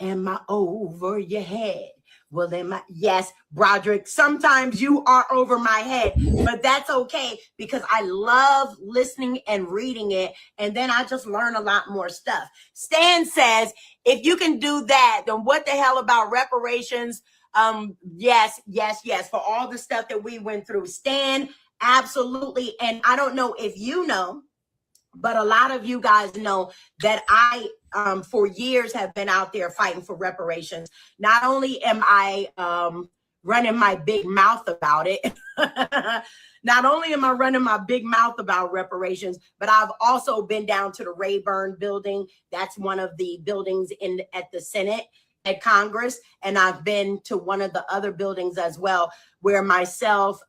Am I over your head? Well, yes, Broderick, sometimes you are over my head, but that's okay because I love listening and reading it. And then I just learn a lot more stuff. Stan says, if you can do that, then what the hell about reparations? Yes, for all the stuff that we went through. Stan, absolutely. And I don't know if you know, but a lot of you guys know that I, for years, have been out there fighting for reparations. Not only am I running my big mouth about it, not only am I running my big mouth about reparations, but I've also been down to the Rayburn building. That's one of the buildings at the Senate, at Congress. And I've been to one of the other buildings as well, where myself,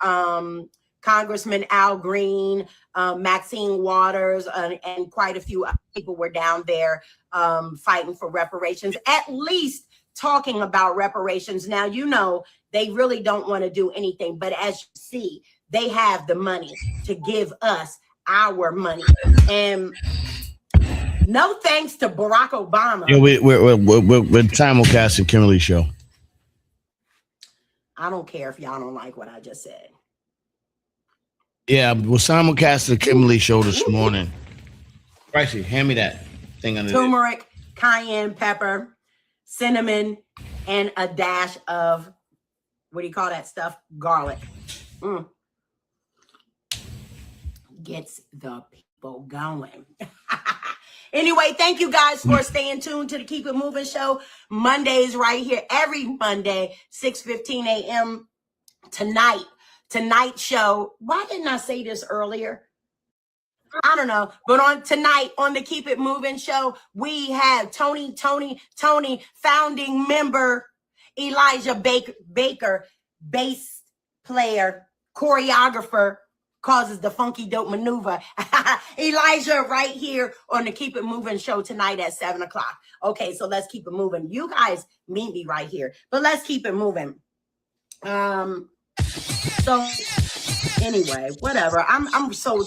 Congressman Al Green, Maxine Waters, and quite a few other people were down there fighting for reparations, at least talking about reparations. Now, you know, they really don't want to do anything, but as you see, they have the money to give us our money. And no thanks to Barack Obama. Yeah, we're simulcasting Kimberly show. I don't care if y'all don't like what I just said. Yeah, we're simulcasting the Kimberly show this morning. Pricey, hand me that thing under turmeric, cayenne pepper, cinnamon, and a dash of, what do you call that stuff? Garlic. Gets the people going. Anyway, thank you guys for staying tuned to the Keep It Moving show. Mondays right here, every Monday, 6:15 a.m. Tonight show. Why didn't I say this earlier? I don't know. But on tonight on the Keep It Moving show, we have Tony, founding member, Elijah Baker, bass player, choreographer, causes the funky dope maneuver. Elijah right here on the Keep It Moving show tonight at 7:00. Okay, so let's keep it moving. You guys meet me right here, but let's keep it moving. So anyway, whatever. I'm so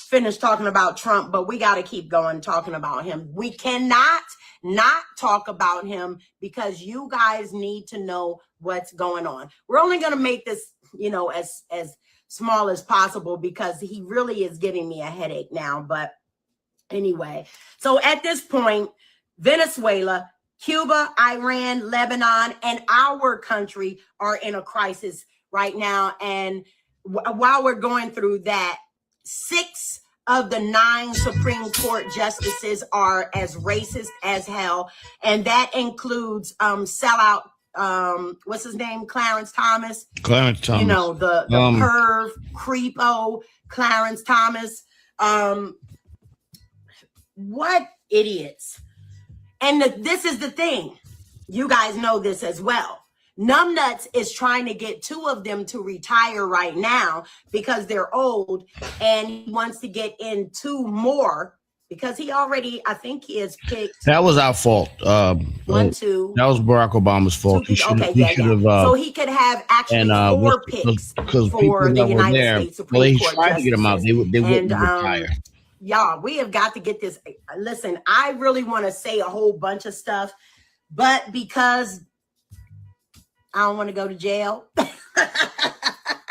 finished talking about Trump, but we got to keep going talking about him. We cannot not talk about him because you guys need to know what's going on. We're only going to make this, you know, as small as possible because he really is giving me a headache now. But anyway, so at this point, Venezuela, Cuba, Iran, Lebanon, and our country are in a crisis right now. And while we're going through that, 6 of the 9 Supreme Court justices are as racist as hell. And that includes sellout, what's his name? Clarence Thomas. You know, the perv, creepo, Clarence Thomas. What idiots. And this is the thing. You guys know this as well. Numbnuts is trying to get 2 of them to retire right now because they're old, and he wants to get in 2 more because he already, I think he has picked. That was our fault. 1, 2. That was Barack Obama's fault. He should have. So he could have actually 4 picks for the United States Supreme Court. Tried to get them out. They wouldn't retire. Y'all, we have got to get this. Listen, I really want to say a whole bunch of stuff, but because I don't want to go to jail.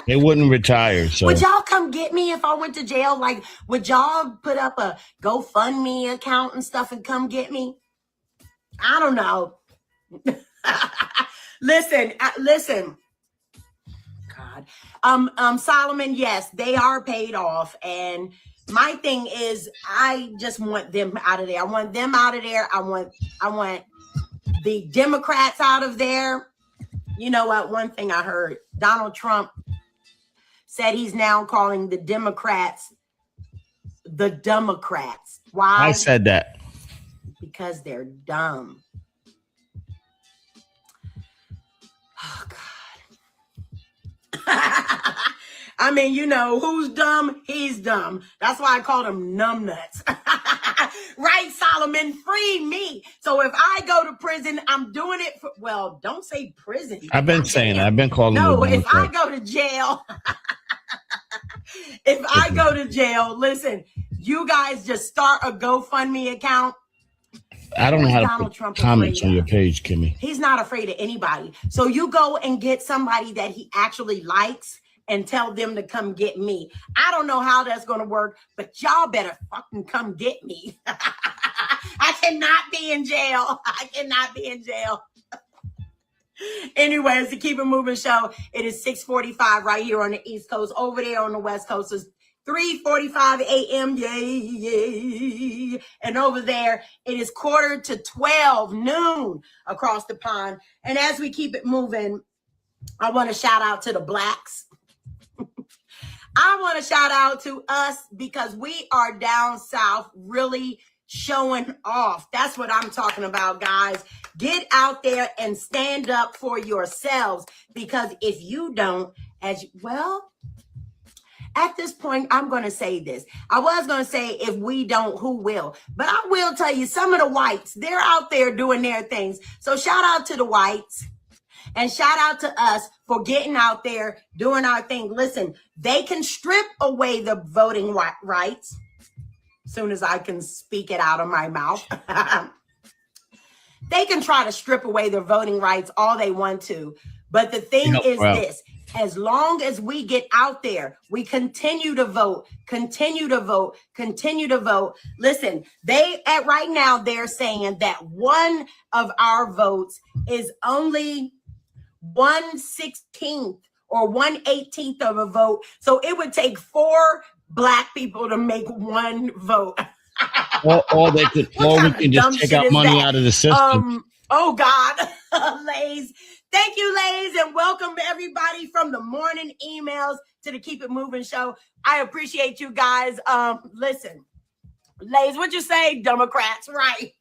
They wouldn't retire. So would y'all come get me if I went to jail? Like, would y'all put up a GoFundMe account and stuff and come get me? I don't know. Listen. God. Solomon, yes, they are paid off. And my thing is, I just want them out of there. I want them out of there. I want the Democrats out of there. You know what? One thing I heard, Donald Trump said he's now calling the Democrats the Democrats. Why? I said that. Because they're dumb. Oh, God. I mean, you know, who's dumb? He's dumb. That's why I called him numbnuts. Right, Solomon? Free me. So if I go to prison, I'm doing it for, well, don't say prison. I've been saying that. I've been calling no, if I go to jail, I go to jail, listen, you guys just start a GoFundMe account. I don't know how to Donald put Trump comments afraid on your of? page, Kimmy. He's not afraid of anybody. So you go and get somebody that he actually likes and tell them to come get me. I don't know how that's going to work, but y'all better fucking come get me. I cannot be in jail. I cannot be in jail. Anyways, the Keep It Moving show, it is 6:45 right here on the East Coast. Over there on the West Coast is 3:45 a.m. Yay. And over there, it is 11:45 noon across the pond. And as we keep it moving, I want to shout out to the blacks. I want to shout out to us because we are down south really showing off. That's what I'm talking about, guys. Get out there and stand up for yourselves, because if you don't, at this point, I'm going to say this. I was going to say, if we don't, who will? But I will tell you, some of the whites, they're out there doing their things. So shout out to the whites. And shout out to us for getting out there, doing our thing. Listen, they can strip away the voting rights as soon as I can speak it out of my mouth. They can try to strip away their voting rights all they want to. But the thing is this, as long as we get out there, we continue to vote, continue to vote, continue to vote. Listen, right now, they're saying that one of our votes is only 1/16 or 1/18 of a vote. So it would take 4 black people to make one vote. or we can just take out money out of the system. Oh God, Lays. Thank you, Lays, and welcome everybody from the morning emails to the Keep It Moving show. I appreciate you guys. Listen, Lays, what'd you say? Democrats, right?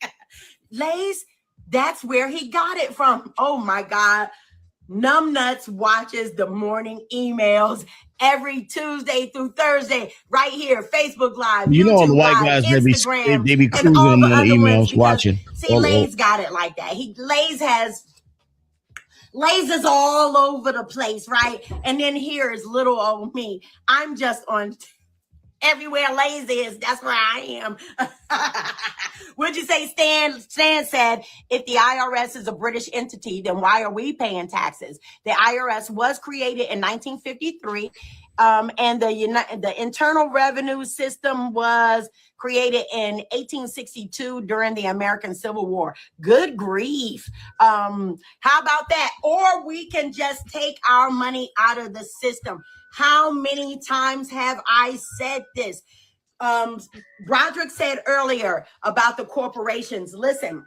Lays, that's where he got it from. Oh my God. Numbnuts watches the morning emails every Tuesday through Thursday, right here, Facebook Live, you YouTube know, the white Live, guys, Instagram, they be cruising and all the on the other emails, ones. watching. See, Lays got it like that. Lays is all over the place, right? And then here is little old me. I'm just on everywhere Lays is. That's where I am. What'd you say, Stan? Stan said, if the IRS is a British entity, then why are we paying taxes? The IRS was created in 1953, and the Internal Revenue System was created in 1862 during the American Civil War. Good grief. How about that? Or we can just take our money out of the system. How many times have I said this? Broderick said earlier about the corporations. Listen,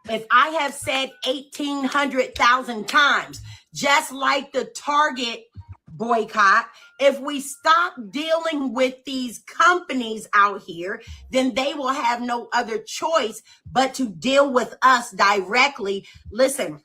if I have said 1,800,000 times, just like the Target boycott, if we stop dealing with these companies out here, then they will have no other choice but to deal with us directly. Listen,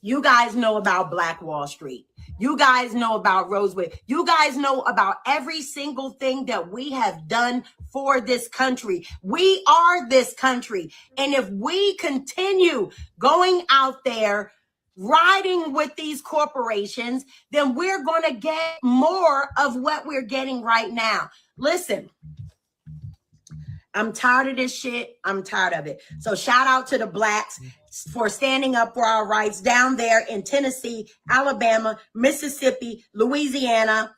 you guys know about Black Wall Street. You guys know about Rosewood. You guys know about every single thing that we have done for this country. We are this country. And if we continue going out there riding with these corporations, then we're going to get more of what we're getting right now. Listen, I'm tired of this shit. I'm tired of it. So shout out to the blacks for standing up for our rights down there in Tennessee, Alabama, Mississippi, Louisiana.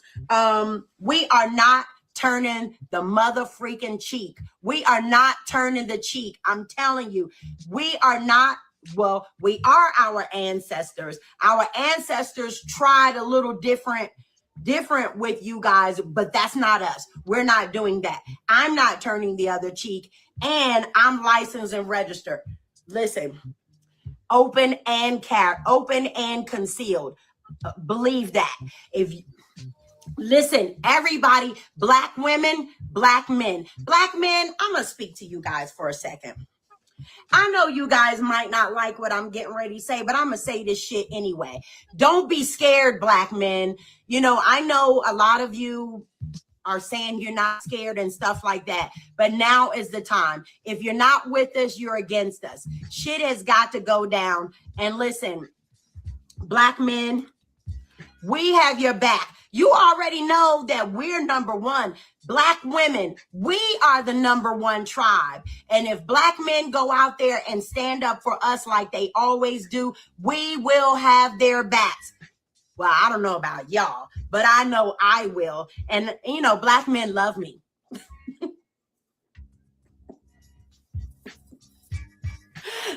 We are not turning the mother freaking cheek. We are not turning the cheek. I'm telling you, we are not. Well, we are our ancestors. Our ancestors tried a little different with you guys, but that's not us. We're not doing that. I'm not turning the other cheek, and I'm licensed and registered. Listen, open and concealed. Believe that. Listen, everybody, black women, black men, I'm gonna speak to you guys for a second. I know you guys might not like what I'm getting ready to say, but I'm going to say this shit anyway. Don't be scared, black men. You know, I know a lot of you are saying you're not scared and stuff like that, but now is the time. If you're not with us, you're against us. Shit has got to go down. And listen, black men, We have your back. You already know that we're number one. Black women, we are the number one tribe. And if black men go out there and stand up for us like they always do, we will have their backs. Well, I don't know about y'all, but I know I will. And, you know, black men love me.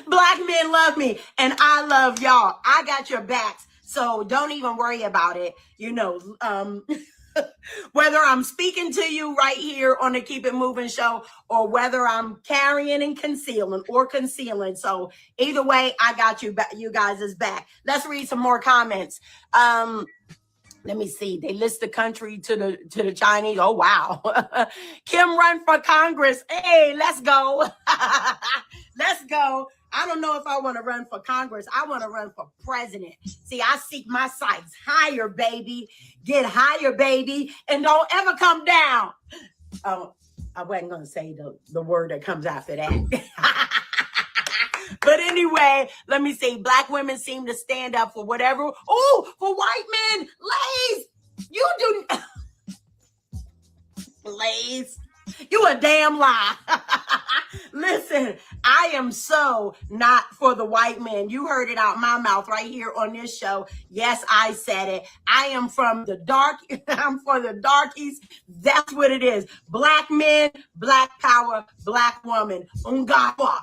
Black men love me, and I love y'all. I got your backs, so don't even worry about it. You know, whether I'm speaking to you right here on the Keep It Moving show, or whether I'm carrying and concealing. So either way, I got you guys' back. Let's read some more comments. Let me see. They list the country to the Chinese. Oh, wow. Kim run for Congress. Hey, let's go. Let's go. I don't know if I want to run for Congress. I want to run for president. See, I seek my sights higher, baby. Get higher, baby. And don't ever come down. Oh, I wasn't going to say the word that comes after that. But anyway, let me see. Black women seem to stand up for whatever. Oh, for white men. Lays. You do. Lays. You a damn lie. Listen, I am so not for the white men. You heard it out my mouth right here on this show. Yes, I said it. I am from the dark. I'm for the darkies. That's what it is. Black men, black power, black woman. Ungawa.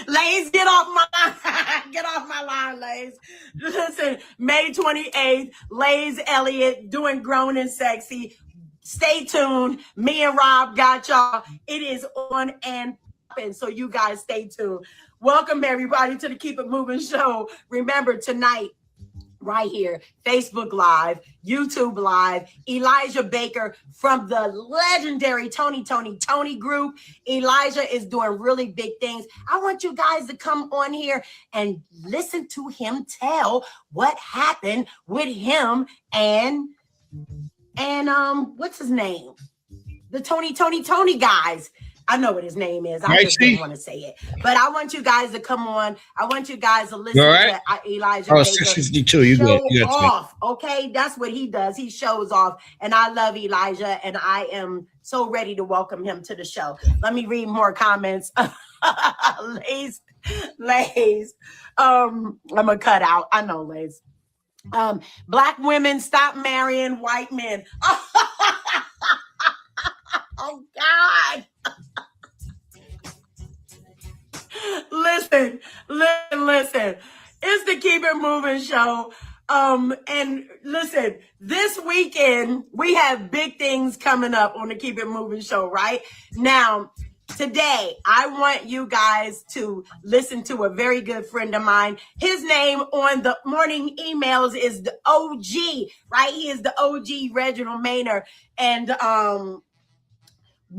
Lays, get off my line, Lays. Listen, May 28th, Lays Elliott doing Grown and Sexy. Stay tuned. Me and Rob got y'all. It is on and popping, so you guys stay tuned. Welcome everybody to the Keep It Moving show. Remember tonight, right here, Facebook Live, YouTube Live, Elijah Baker from the legendary Tony group. Elijah is doing really big things. I want you guys to come on here and listen to him tell what happened with him and what's his name? The Tony guys. I know what his name is. I just didn't want to say it. But I want you guys to come on. I want you guys to listen to Elijah Baker. 652. You show off, okay? That's what he does. He shows off. And I love Elijah, and I am so ready to welcome him to the show. Let me read more comments. Lays. I'm going to cut out. I know, Lays. Black women, stop marrying white men. Oh, God. Listen. It's the Keep It Moving show. And listen, this weekend, we have big things coming up on the Keep It Moving show, right? Now, today, I want you guys to listen to a very good friend of mine. His name on the morning emails is the OG, right? He is the OG, Reginald Maynard. And,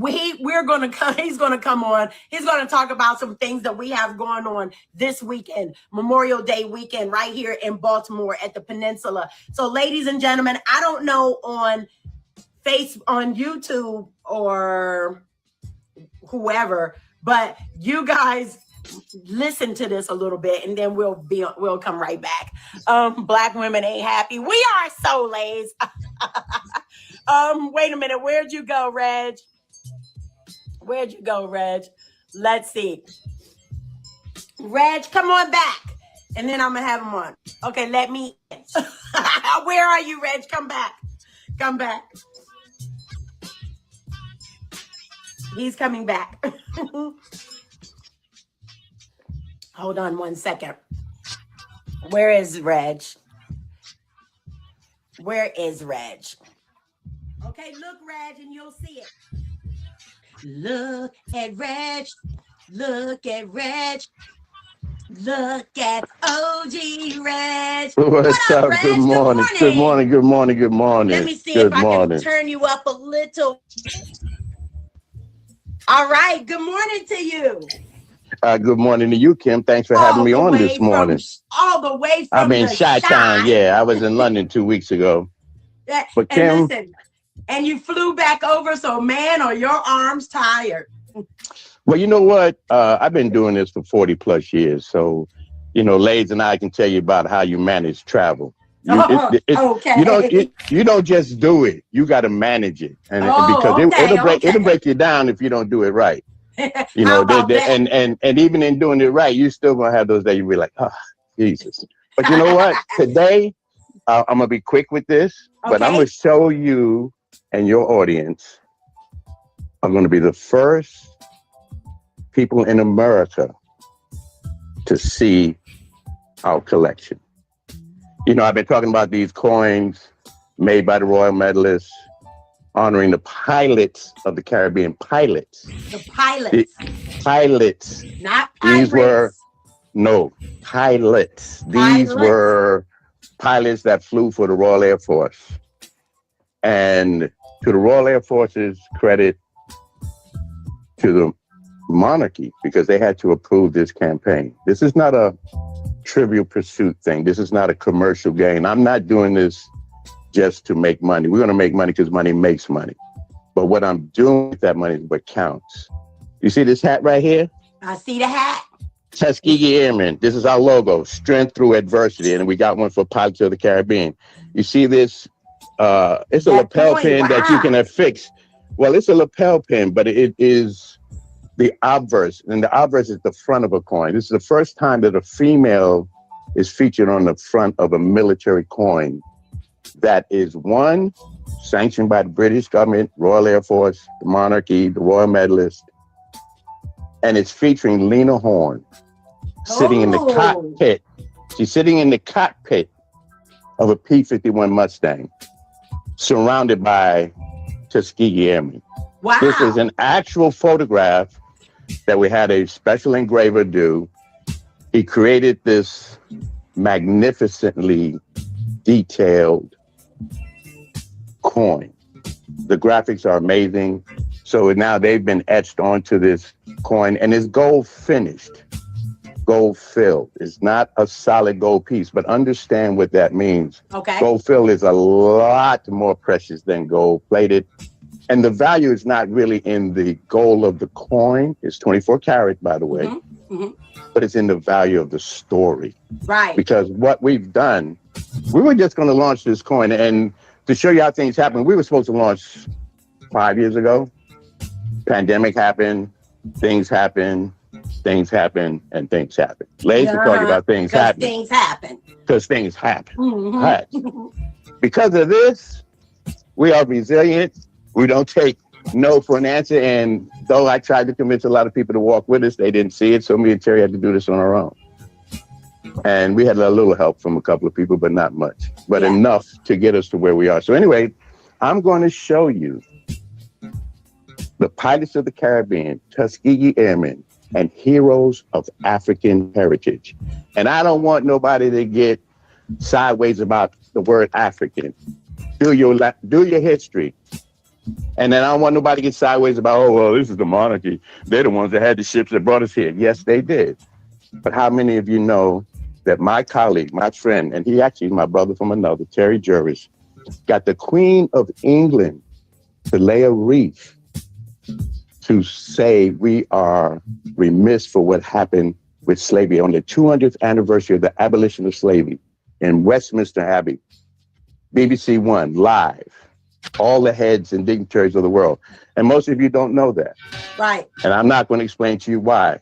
he's going to come on. He's going to talk about some things that we have going on this weekend, Memorial Day weekend, right here in Baltimore at the Peninsula. So ladies and gentlemen, I don't know on YouTube or whoever, but you guys listen to this a little bit and then we'll come right back. Black women ain't happy. We are so lazy. Wait a minute. Where'd you go, Reg? Let's see. Reg, come on back. And then I'm going to have him on. Okay, let me. Where are you, Reg? Come back. He's coming back. Hold on one second. Where is Reg? Okay, look, Reg, and you'll see it. Look at Reg. Look at OG Reg. What's up? Reg? Good morning. Good morning. Let me see if I can turn you up a little. All right. Good morning to you. Good morning to you, Kim. Thanks for having me on this morning. All the way from Chi-Town. Yeah, I was in London 2 weeks ago. But Kim, listen, and you flew back over, so man, are your arms tired? Well, you know what? I've been doing this for 40 plus years. So Lades and I can tell you about how you manage travel. Okay. You don't just do it. You got to manage it, and because it'll break you down if you don't do it right. And even in doing it right, you still gonna have those days you be like, oh, Jesus. But you know what? Today, I'm gonna be quick with this, but I'm gonna show you and your audience. I'm gonna be the first people in America to see our collection. I've been talking about these coins made by the Royal Medalists, honoring the pilots of the Caribbean. Pilots. The pilots. Pilots. Not pirates. Pilots. These were pilots that flew for the Royal Air Force. And to the Royal Air Force's credit, to the monarchy, because they had to approve this campaign. This is not a Trivial Pursuit thing. This is not a commercial gain. I'm not doing this just to make money. We're going to make money because money makes money. But what I'm doing with that money is what counts. You see this hat right here? I see the hat. Tuskegee Airmen. This is our logo, strength through adversity. And we got one for Pilots of the Caribbean. You see this? It's a lapel pin that you can affix. Well, it's a lapel pin, but it is the obverse, and the obverse is the front of a coin. This is the first time that a female is featured on the front of a military coin that is sanctioned by the British government, Royal Air Force, the monarchy, the Royal Medalist, and it's featuring Lena Horne sitting in the cockpit. She's sitting in the cockpit of a P-51 Mustang, surrounded by Tuskegee Airmen. Wow. This is an actual photograph that we had a special engraver do. He created this magnificently detailed coin. The graphics are amazing. So now they've been etched onto this coin, and it's gold finished, gold filled. It's not a solid gold piece, but understand what that means. Okay. Gold filled is a lot more precious than gold plated. And the value is not really in the gold of the coin. It's 24 karat, by the way, but it's in the value of the story. Right. Because what we've done, we were just going to launch this coin, and to show you how things happen, we were supposed to launch 5 years ago. Pandemic happened, things happen, and things happen. Ladies are talking about things happening. Things happen. Because things happen. Right. Because of this, we are resilient. We don't take no for an answer. And though I tried to convince a lot of people to walk with us, they didn't see it. So me and Terry had to do this on our own. And we had a little help from a couple of people, but not much, but enough to get us to where we are. So anyway, I'm going to show you the Pilots of the Caribbean, Tuskegee Airmen, and Heroes of African Heritage. And I don't want nobody to get sideways about the word African. Do your history. And then I don't want nobody to get sideways about, oh, well, this is the monarchy. They're the ones that had the ships that brought us here. Yes, they did. But how many of you know that my colleague, my friend, and he actually is my brother from another, Terry Jervis, got the Queen of England to lay a wreath to say we are remiss for what happened with slavery on the 200th anniversary of the abolition of slavery in Westminster Abbey. BBC One, live, all the heads and dignitaries of the world. And most of you don't know that. Right. And I'm not going to explain to you why,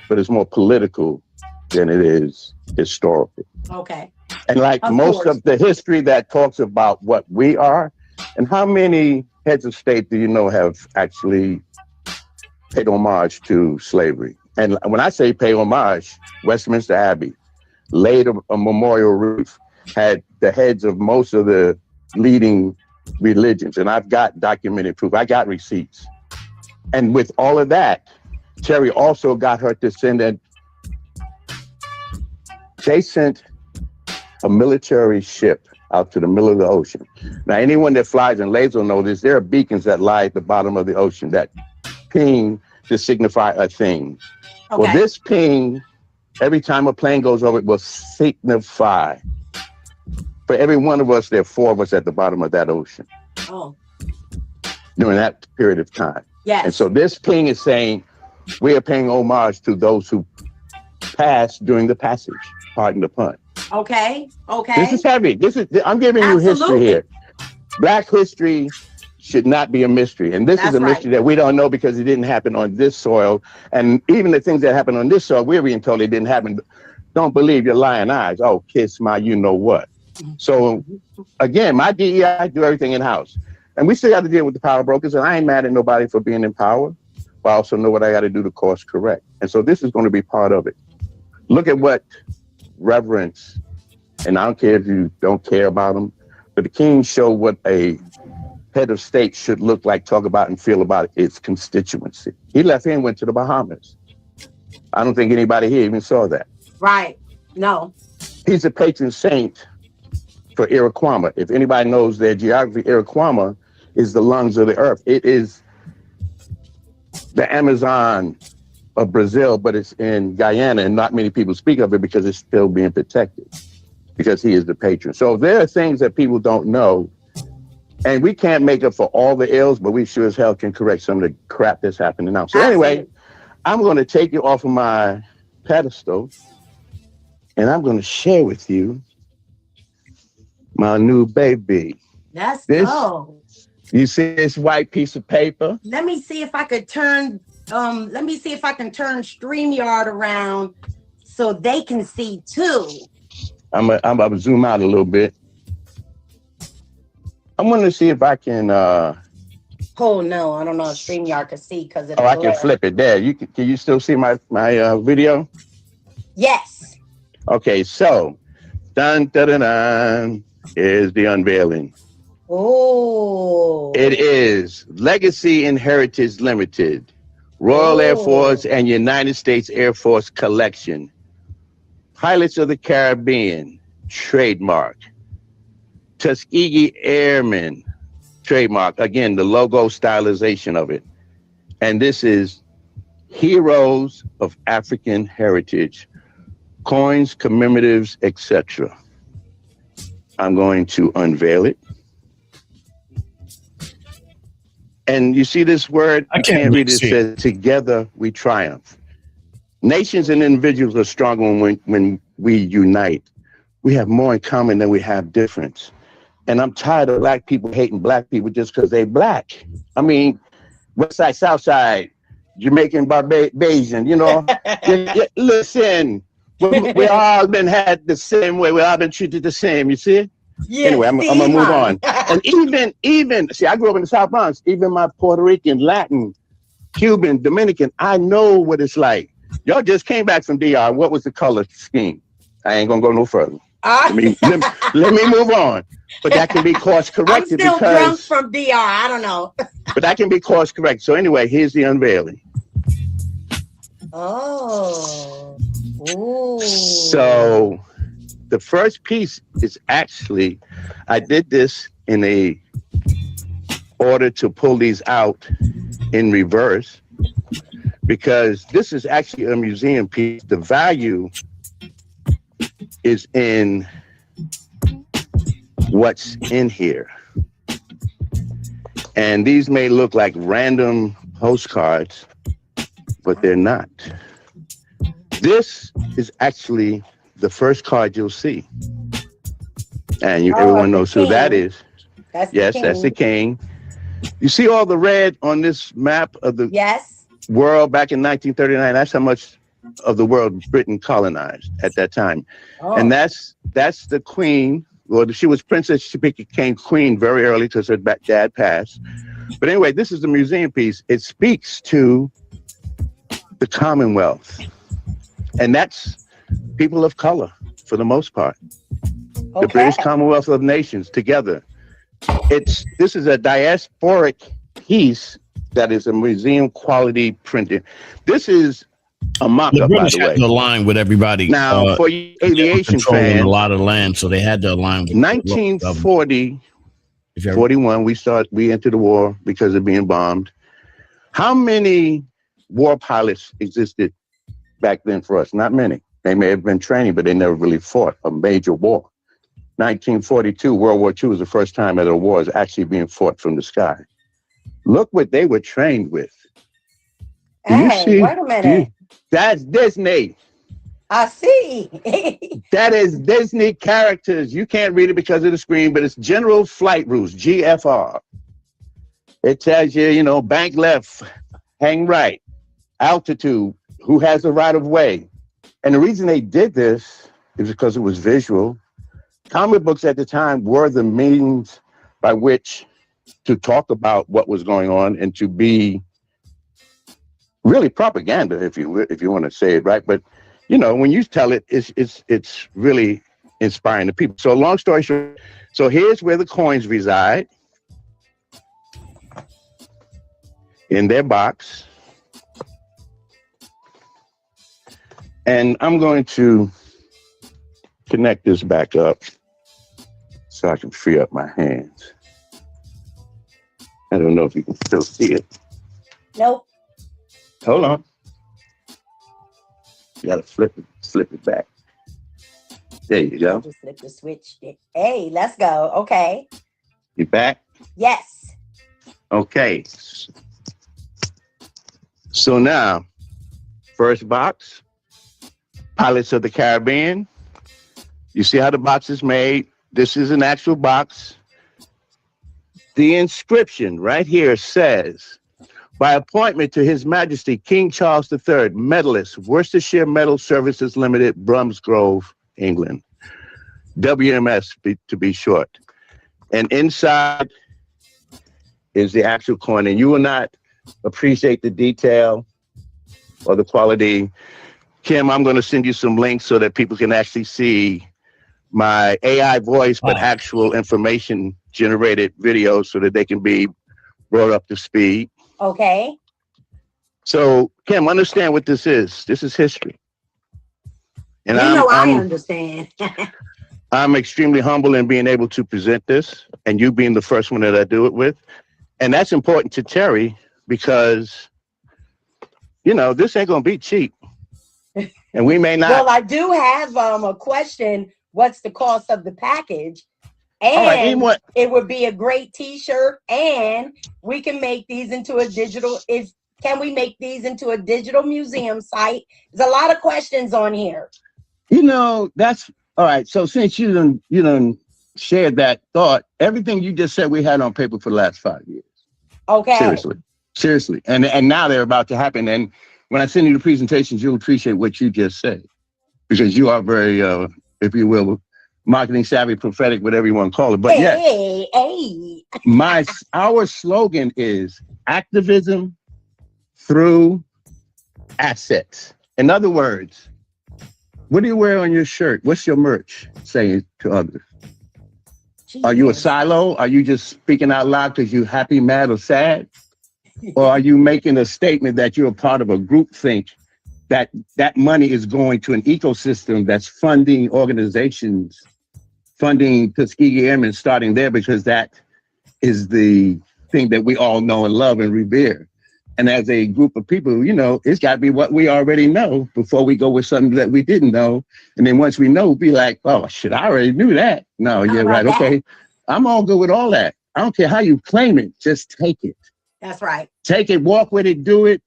but it's more political than it is historical. Okay. And like most of the history that talks about what we are, and how many heads of state do you know have actually paid homage to slavery? And when I say pay homage, Westminster Abbey laid a memorial wreath, had the heads of most of the leading religions. And I've got documented proof. I got receipts. And with all of that, Terry also got her to send they sent a military ship out to the middle of the ocean. Now, anyone that flies in laser will know this. There are beacons that lie at the bottom of the ocean that ping to signify a thing. Okay. Well, this ping, every time a plane goes over, it will signify. For every one of us, there are 4 of us at the bottom of that ocean. Oh. During that period of time. Yes. And so this ping is saying we are paying homage to those who passed during the passage. Pardon the pun. Okay. This is heavy. I'm giving you history here. Black history should not be a mystery. And this is a mystery that we don't know because it didn't happen on this soil. And even the things that happened on this soil, we're being told it didn't happen. Don't believe your lying eyes. Oh, kiss my you know what. So again, my DEI, I do everything in-house. And we still got to deal with the power brokers. And I ain't mad at nobody for being in power. But I also know what I got to do to course correct. And so this is going to be part of it. Look at what reverence, and I don't care if you don't care about them, but the king showed what a head of state should look like, talk about, and feel about its constituency. He left here and went to the Bahamas. I don't think anybody here even saw that. Right. No. He's a patron saint for Iroquois. If anybody knows their geography, Iroquois is the lungs of the earth. It is the Amazon of Brazil, but it's in Guyana, and not many people speak of it because it's still being protected, because he is the patron. So there are things that people don't know, and we can't make up for all the ills, but we sure as hell can correct some of the crap that's happening now. So anyway, I'm going to take you off of my pedestal, and I'm going to share with you my new baby. Let's go. You see this white piece of paper? Let me see if I could turn StreamYard around so they can see too. I'm about to zoom out a little bit. I'm going to see if I can. Oh no, I don't know if StreamYard can see because it. Oh, I can flip it there. Can you still see my video? Yes. Okay, so dun dun dun dun is the unveiling. Oh. It is Legacy and Heritage Limited, Royal Air Force and United States Air Force Collection, Pilots of the Caribbean, trademark, Tuskegee Airmen, trademark. Again, the logo stylization of it. And this is Heroes of African Heritage, coins, commemoratives, etc. I'm going to unveil it. And you see this word? I can't read it. It says, together we triumph. Nations and individuals are stronger when we unite. We have more in common than we have difference. And I'm tired of black people hating black people just because they black. I mean, West Side, South Side, Jamaican, Barbadian, you know. Listen, we all been had the same way. We all been treated the same, you see? Yeah, anyway, I'm gonna move on. And even see, I grew up in the South Bronx. Even my Puerto Rican, Latin, Cuban, Dominican, I know what it's like. Y'all just came back from DR. What was the color scheme? I ain't gonna go no further. Let me move on. But that can be course corrected. I'm still drunk from DR. I don't know. But that can be course correct. So anyway, here's the unveiling. Oh. Ooh. So the first piece is actually, I did this in a order to pull these out in reverse, because this is actually a museum piece. The value is in what's in here. And these may look like random postcards, but they're not. This is actually the first card you'll see. And everyone knows who that is. That's the king. You see all the red on this map of the world back in 1939? That's how much of the world Britain colonized at that time. Oh. And that's the queen. Well, she was princess. She became queen very early because her dad passed. But anyway, this is the museum piece. It speaks to the Commonwealth. And that's people of color for the most part. Okay. The British Commonwealth of Nations together. This is a diasporic piece that is a museum quality printing. This is a mock-up, by the way. Had to align with everybody. Now, for aviation fans, a lot of land, so they had to align with 1940, 41, we entered the war because of being bombed. How many war pilots existed back then for us? Not many. They may have been training, but they never really fought a major war. 1942, World War II was the first time that a war is actually being fought from the sky. Look what they were trained with. Hey, wait a minute. That's Disney. I see. That is Disney characters. You can't read it because of the screen, but it's General Flight Rules, GFR. It tells you, you know, bank left, hang right, altitude, who has the right of way. And the reason they did this is because it was visual. Comic books at the time were the means by which to talk about what was going on and to be really propaganda, if you want to say it right. But you know, when you tell it, it's really inspiring to people. So long story short, so here's where the coins reside in their box. And I'm going to connect this back up so I can free up my hands. I don't know if you can still see it. Nope. Hold on. You gotta slip it back. There you go. Just flip the switch. Hey, let's go. Okay. You back? Yes. Okay. So now, first box, Pirates of the Caribbean. You see how the box is made? This is an actual box. The inscription right here says, by appointment to His Majesty King Charles III, medalist, Worcestershire Metal Services Limited, Bromsgrove, England. WMS to be short. And inside is the actual coin. And you will not appreciate the detail or the quality. Kim, I'm going to send you some links so that people can actually see my AI voice, but actual information generated videos so that they can be brought up to speed. Okay. So, Kim, understand what this is. This is history. And I understand. I'm extremely humble in being able to present this, and you being the first one that I do it with. And that's important to Terry because, you know, this ain't going to be cheap. And we may not. Well, I do have a question. What's the cost of the package? And it would be a great T-shirt, and we can make these into a digital. Can we make these into a digital museum site? There's a lot of questions on here. You know, that's all right. So since you done shared that thought, everything you just said we had on paper for the last 5 years. Okay. Seriously, and now they're about to happen. And when I send you the presentations, you'll appreciate what you just said because you are very, if you will, marketing savvy, prophetic, whatever you want to call it. But our slogan is activism through assets. In other words, what do you wear on your shirt? What's your merch saying to others? Jesus. Are you a silo? Are you just speaking out loud because you're happy, mad, or sad? Or are you making a statement that you're a part of a group think that money is going to an ecosystem that's funding organizations, funding Tuskegee Airmen, starting there because that is the thing that we all know and love and revere. And as a group of people, you know, it's got to be what we already know before we go with something that we didn't know. And then once we know, be like, oh, shit, I already knew that. No, you're right. That. Okay, I'm all good with all that. I don't care how you claim it. Just take it. That's right. Take it, walk with it, do it.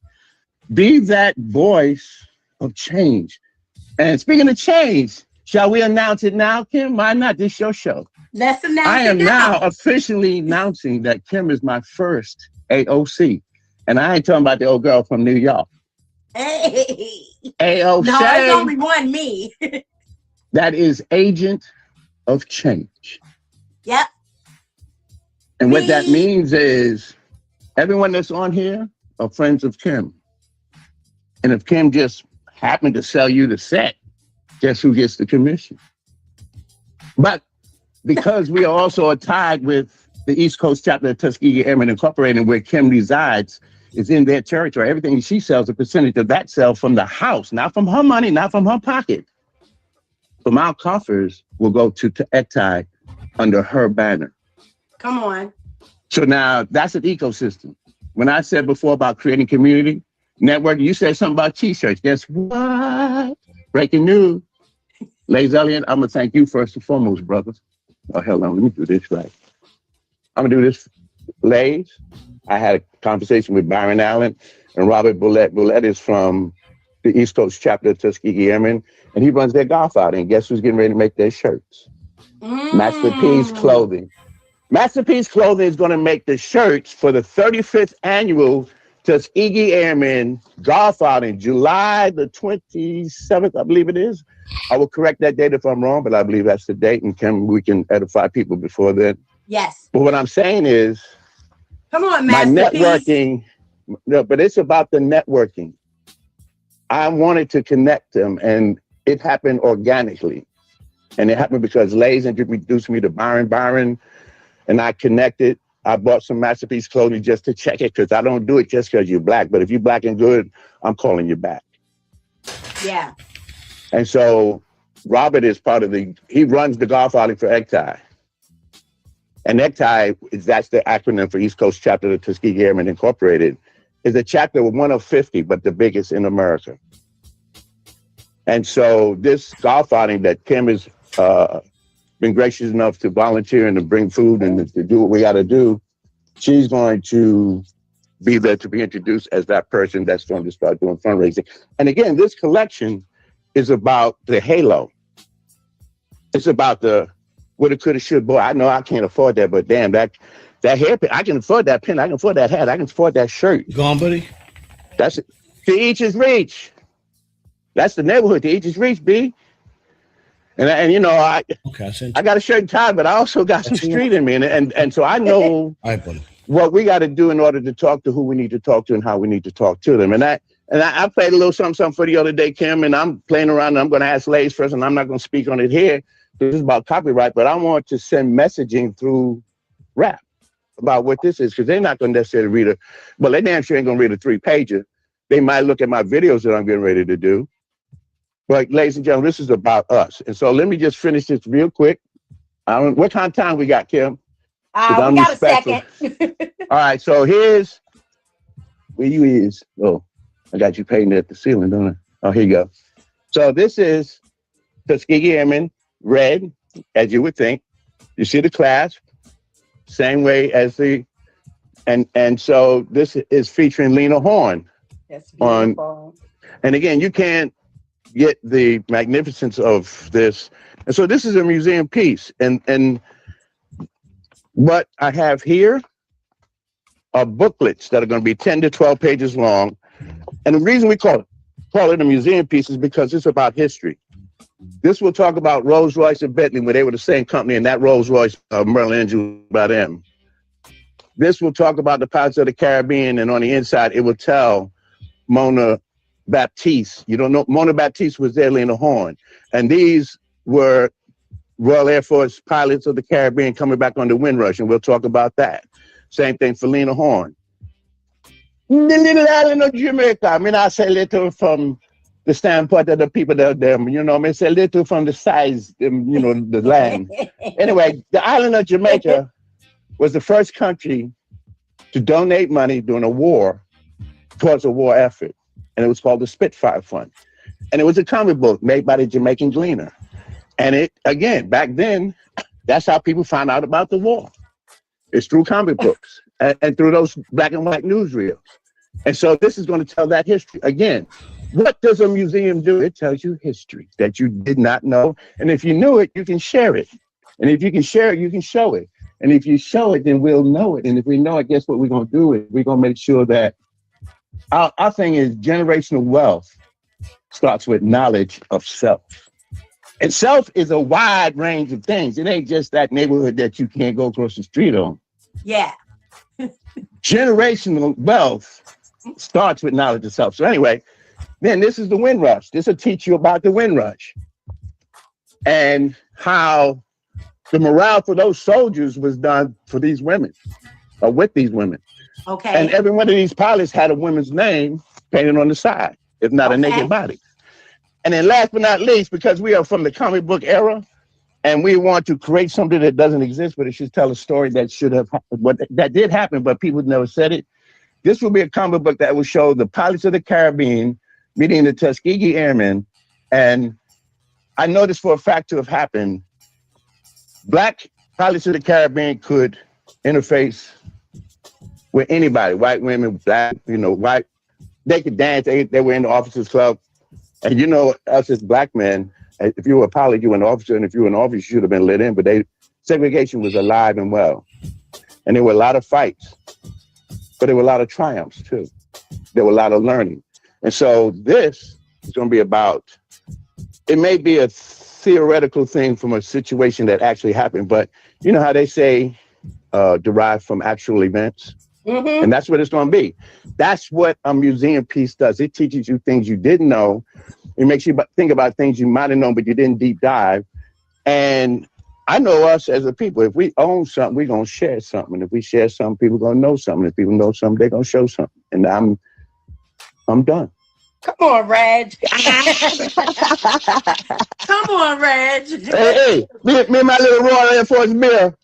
Be that voice of change. And speaking of change, shall we announce it now, Kim? Why not? This is your show. Let's announce it. I am now officially announcing that Kim is my first AOC. And I ain't talking about the old girl from New York. Hey. AOC. No, there's only one me. That is agent of change. Yep. And what that means is everyone that's on here are friends of Kim. And if Kim just happened to sell you the set, guess who gets the commission? But because we are also tied with the East Coast chapter of Tuskegee Airmen Incorporated, where Kim resides, is in their territory. Everything she sells, a percentage of that sale from the house, not from her money, not from her pocket. From our coffers will go to Ektai under her banner. Come on. So now that's an ecosystem. When I said before about creating community, network, you said something about T-shirts. Guess what? Breaking news. Lays Elliott, I'm going to thank you first and foremost, brother. Oh, hell no, let me do this right. I'm going to do this. Lays, I had a conversation with Byron Allen and Robert Boulette. Boulette is from the East Coast chapter of Tuskegee Airmen, and he runs their golf outing. And guess who's getting ready to make their shirts? Masterpiece Clothing. Masterpiece Clothing is going to make the shirts for the 35th annual Tuskegee Airmen golf outing, July the 27th, I believe it is. I will correct that date if I'm wrong, but I believe that's the date, and we can edify people before then. Yes. But what I'm saying is, come on, my Masterpiece. networking, no, but it's about the networking. I wanted to connect them, and it happened organically. And it happened because Lays introduced me to Byron, and I connected. I bought some Masterpiece Clothing just to check it, because I don't do it just because you're black. But if you're black and good, I'm calling you back. Yeah. And so Robert is part of he runs the golf outing for ECTI. And ECTI, that's the acronym for East Coast Chapter of Tuskegee Airmen Incorporated, is a chapter with one of 50, but the biggest in America. And so this golf outing that Kim has been gracious enough to volunteer and to bring food and to do what we got to do, she's going to be there to be introduced as that person that's going to start doing fundraising. And again, this collection is about the halo. It's about the woulda, coulda, should. Boy, I know I can't afford that, but damn, that hairpin, I can afford that pin, I can afford that hat, I can afford that shirt. Go on, buddy. That's it. To each his reach. That's the neighborhood. To each his reach, B. And you know, I got a shirt and tie, but I also got some street in me, and so I know all right, buddy, what we got to do in order to talk to who we need to talk to and how we need to talk to them. And I played a little something for the other day, Kim, and I'm playing around. And I'm going to ask Lays first, and I'm not going to speak on it here. This is about copyright, but I want to send messaging through rap about what this is, because they're not going to necessarily read it. Well, they damn sure ain't going to read a 3-pager. They might look at my videos that I'm getting ready to do. But ladies and gentlemen, this is about us. And so let me just finish this real quick. What kind of time we got, Kim? We got a second. All right, so here's where you is. Oh, I got you painting at the ceiling, don't I? Oh, here you go. So this is Tuskegee Airmen, red, as you would think. You see the clasp, same way as and so this is featuring Lena Horne. That's beautiful. And again, you can't get the magnificence of this. And so this is a museum piece. And what I have here are booklets that are going to be 10 to 12 pages long. And the reason we call it a museum piece is because it's about history. This will talk about Rolls-Royce and Bentley when they were the same company, and that Rolls-Royce, Merlin engine was about them. This will talk about the Pirates of the Caribbean, and on the inside, it will tell Mona Baptiste. You don't know, Mona Baptiste was there, Lena Horne. And these were Royal Air Force pilots of the Caribbean coming back on the Windrush, and we'll talk about that. Same thing for Lena Horne. The little island of Jamaica. I mean, I say little from the standpoint of the people that them, you know, I mean, say little from the size, you know, the land. Anyway, the island of Jamaica was the first country to donate money during a war towards a war effort. And it was called the Spitfire Fund. And it was a comic book made by the Jamaican Gleaner. And it, again, back then, that's how people found out about the war. It's through comic books and through those black and white newsreels. And so this is going to tell that history. Again, what does a museum do? It tells you history that you did not know. And if you knew it, you can share it. And if you can share it, you can show it. And if you show it, then we'll know it. And if we know it, guess what we're going to do? We're going to make sure that our thing is generational wealth starts with knowledge of self. And self is a wide range of things. It ain't just that neighborhood that you can't go across the street on. Yeah. Generational wealth starts with knowledge of self. So anyway, then this is the Windrush. This will teach you about the Windrush and how the morale for those soldiers was done for these women or with these women. Okay. And every one of these pilots had a woman's name painted on the side, if not a naked body. And then last but not least, because we are from the comic book era and we want to create something that doesn't exist, but it should tell a story that should have happened, that did happen, but people never said it. This will be a comic book that will show the pilots of the Caribbean meeting the Tuskegee Airmen. And I know this for a fact to have happened. Black pilots of the Caribbean could interface with anybody, white women, black, you know, white. They could dance. They were in the officers club. And you know, us as black men, if you were a pilot, you were an officer, and if you were an officer, you should have been let in. But segregation was alive and well. And there were a lot of fights, but there were a lot of triumphs too. There were a lot of learning. And so this is going to be about, it may be a theoretical thing from a situation that actually happened, but you know how they say derived from actual events? Mm-hmm. And that's what it's going to be. That's what a museum piece does. It teaches you things you didn't know. It makes you think about things you might have known, but you didn't deep dive. And I know us as a people, if we own something, we're going to share something. And if we share something, people are going to know something. If people know something, they're going to show something. And I'm done. Come on, Reg. Come on, Reg. Hey, me and my little Royal Air Force beer.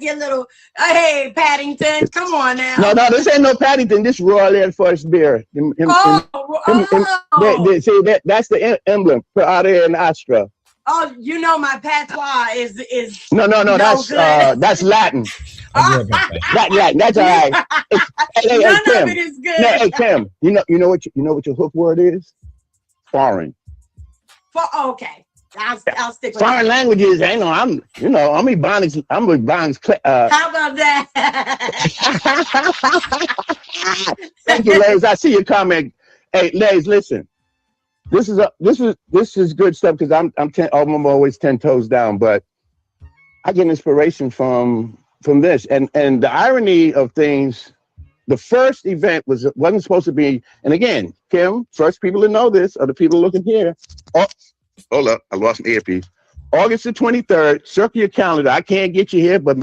Your little, hey, Paddington. Come on now. No, this ain't no Paddington. This Royal Air Force beer. See, that's the emblem for Aria and Astra. Oh, you know my patois is No, that's Latin. Latin. That's all right. Hey, None Kim. of it is good. No, hey, Kim. You know what your hook word is? Foreign. Okay. I'll stick with foreign languages. I'm Ebonics. I'm Ebonics. How about that? Thank you, Lays. I see your comment. Hey, Lays, listen. This is good stuff because I'm always 10 toes down, but I get inspiration from this. And the irony of things, the first event wasn't supposed to be, and again, Kim, first people to know this are the people looking here. Oh, hold up, I lost my earpiece. August the 23rd, circle your calendar. I can't get you here, but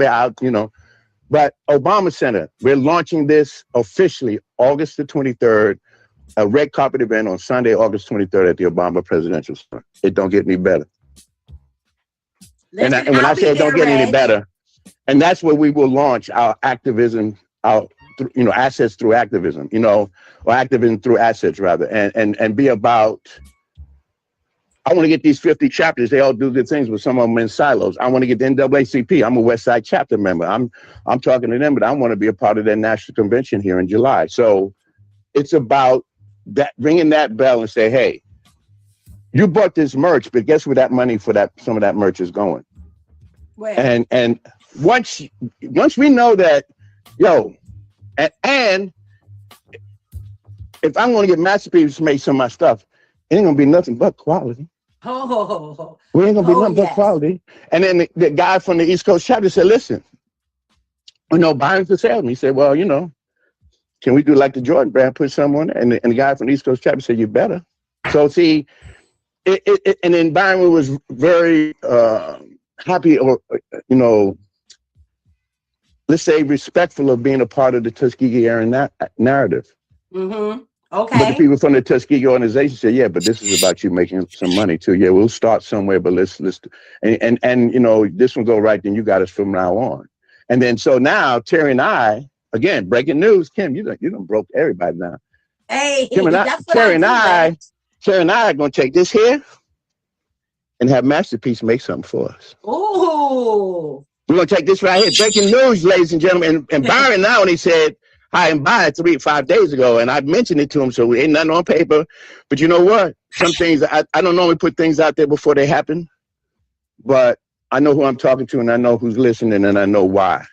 but Obama Center, we're launching this officially August the 23rd, a red carpet event on Sunday, August 23rd at the Obama Presidential Center. It don't get any better. Listen, and when I say it don't get any better, and that's where we will launch our activism, our assets through activism, or activism through assets rather, and be about. I want to get these 50 chapters. They all do good things, but some of them in silos. I want to get the NAACP. I'm a West Side chapter member. I'm talking to them, but I want to be a part of their national convention here in July. So it's about that, ringing that bell and say, hey, you bought this merch, but guess where that money for some of that merch is going? Where? And once we know that, and if I'm going to get Masterpiece to make some of my stuff, it ain't going to be nothing but quality. Oh, we ain't gonna be nothing but quality. And then the guy from the East Coast chapter said, listen, Byron's the salesman. He said, well, can we do like the Jordan brand, put someone? And the guy from the East Coast chapter said, you better. So see, and then Byron was very happy, or let's say respectful of being a part of the Tuskegee era narrative. Mm-hmm. Okay. But the people from the Tuskegee organization said, yeah, but this is about you making some money too. Yeah, we'll start somewhere, but let's and this one go right, then you got us from now on. And then so now Terry and I, again, breaking news, Kim, you done broke everybody now. Hey, Kim and Terry and I are gonna take this here and have Masterpiece make something for us. Ooh. We're gonna take this right here. Breaking news, ladies and gentlemen. And Byron now, and he said, I am by 5 days ago, and I mentioned it to him, so ain't nothing on paper. But you know what? Some things, I don't normally put things out there before they happen, but I know who I'm talking to, and I know who's listening, and I know why.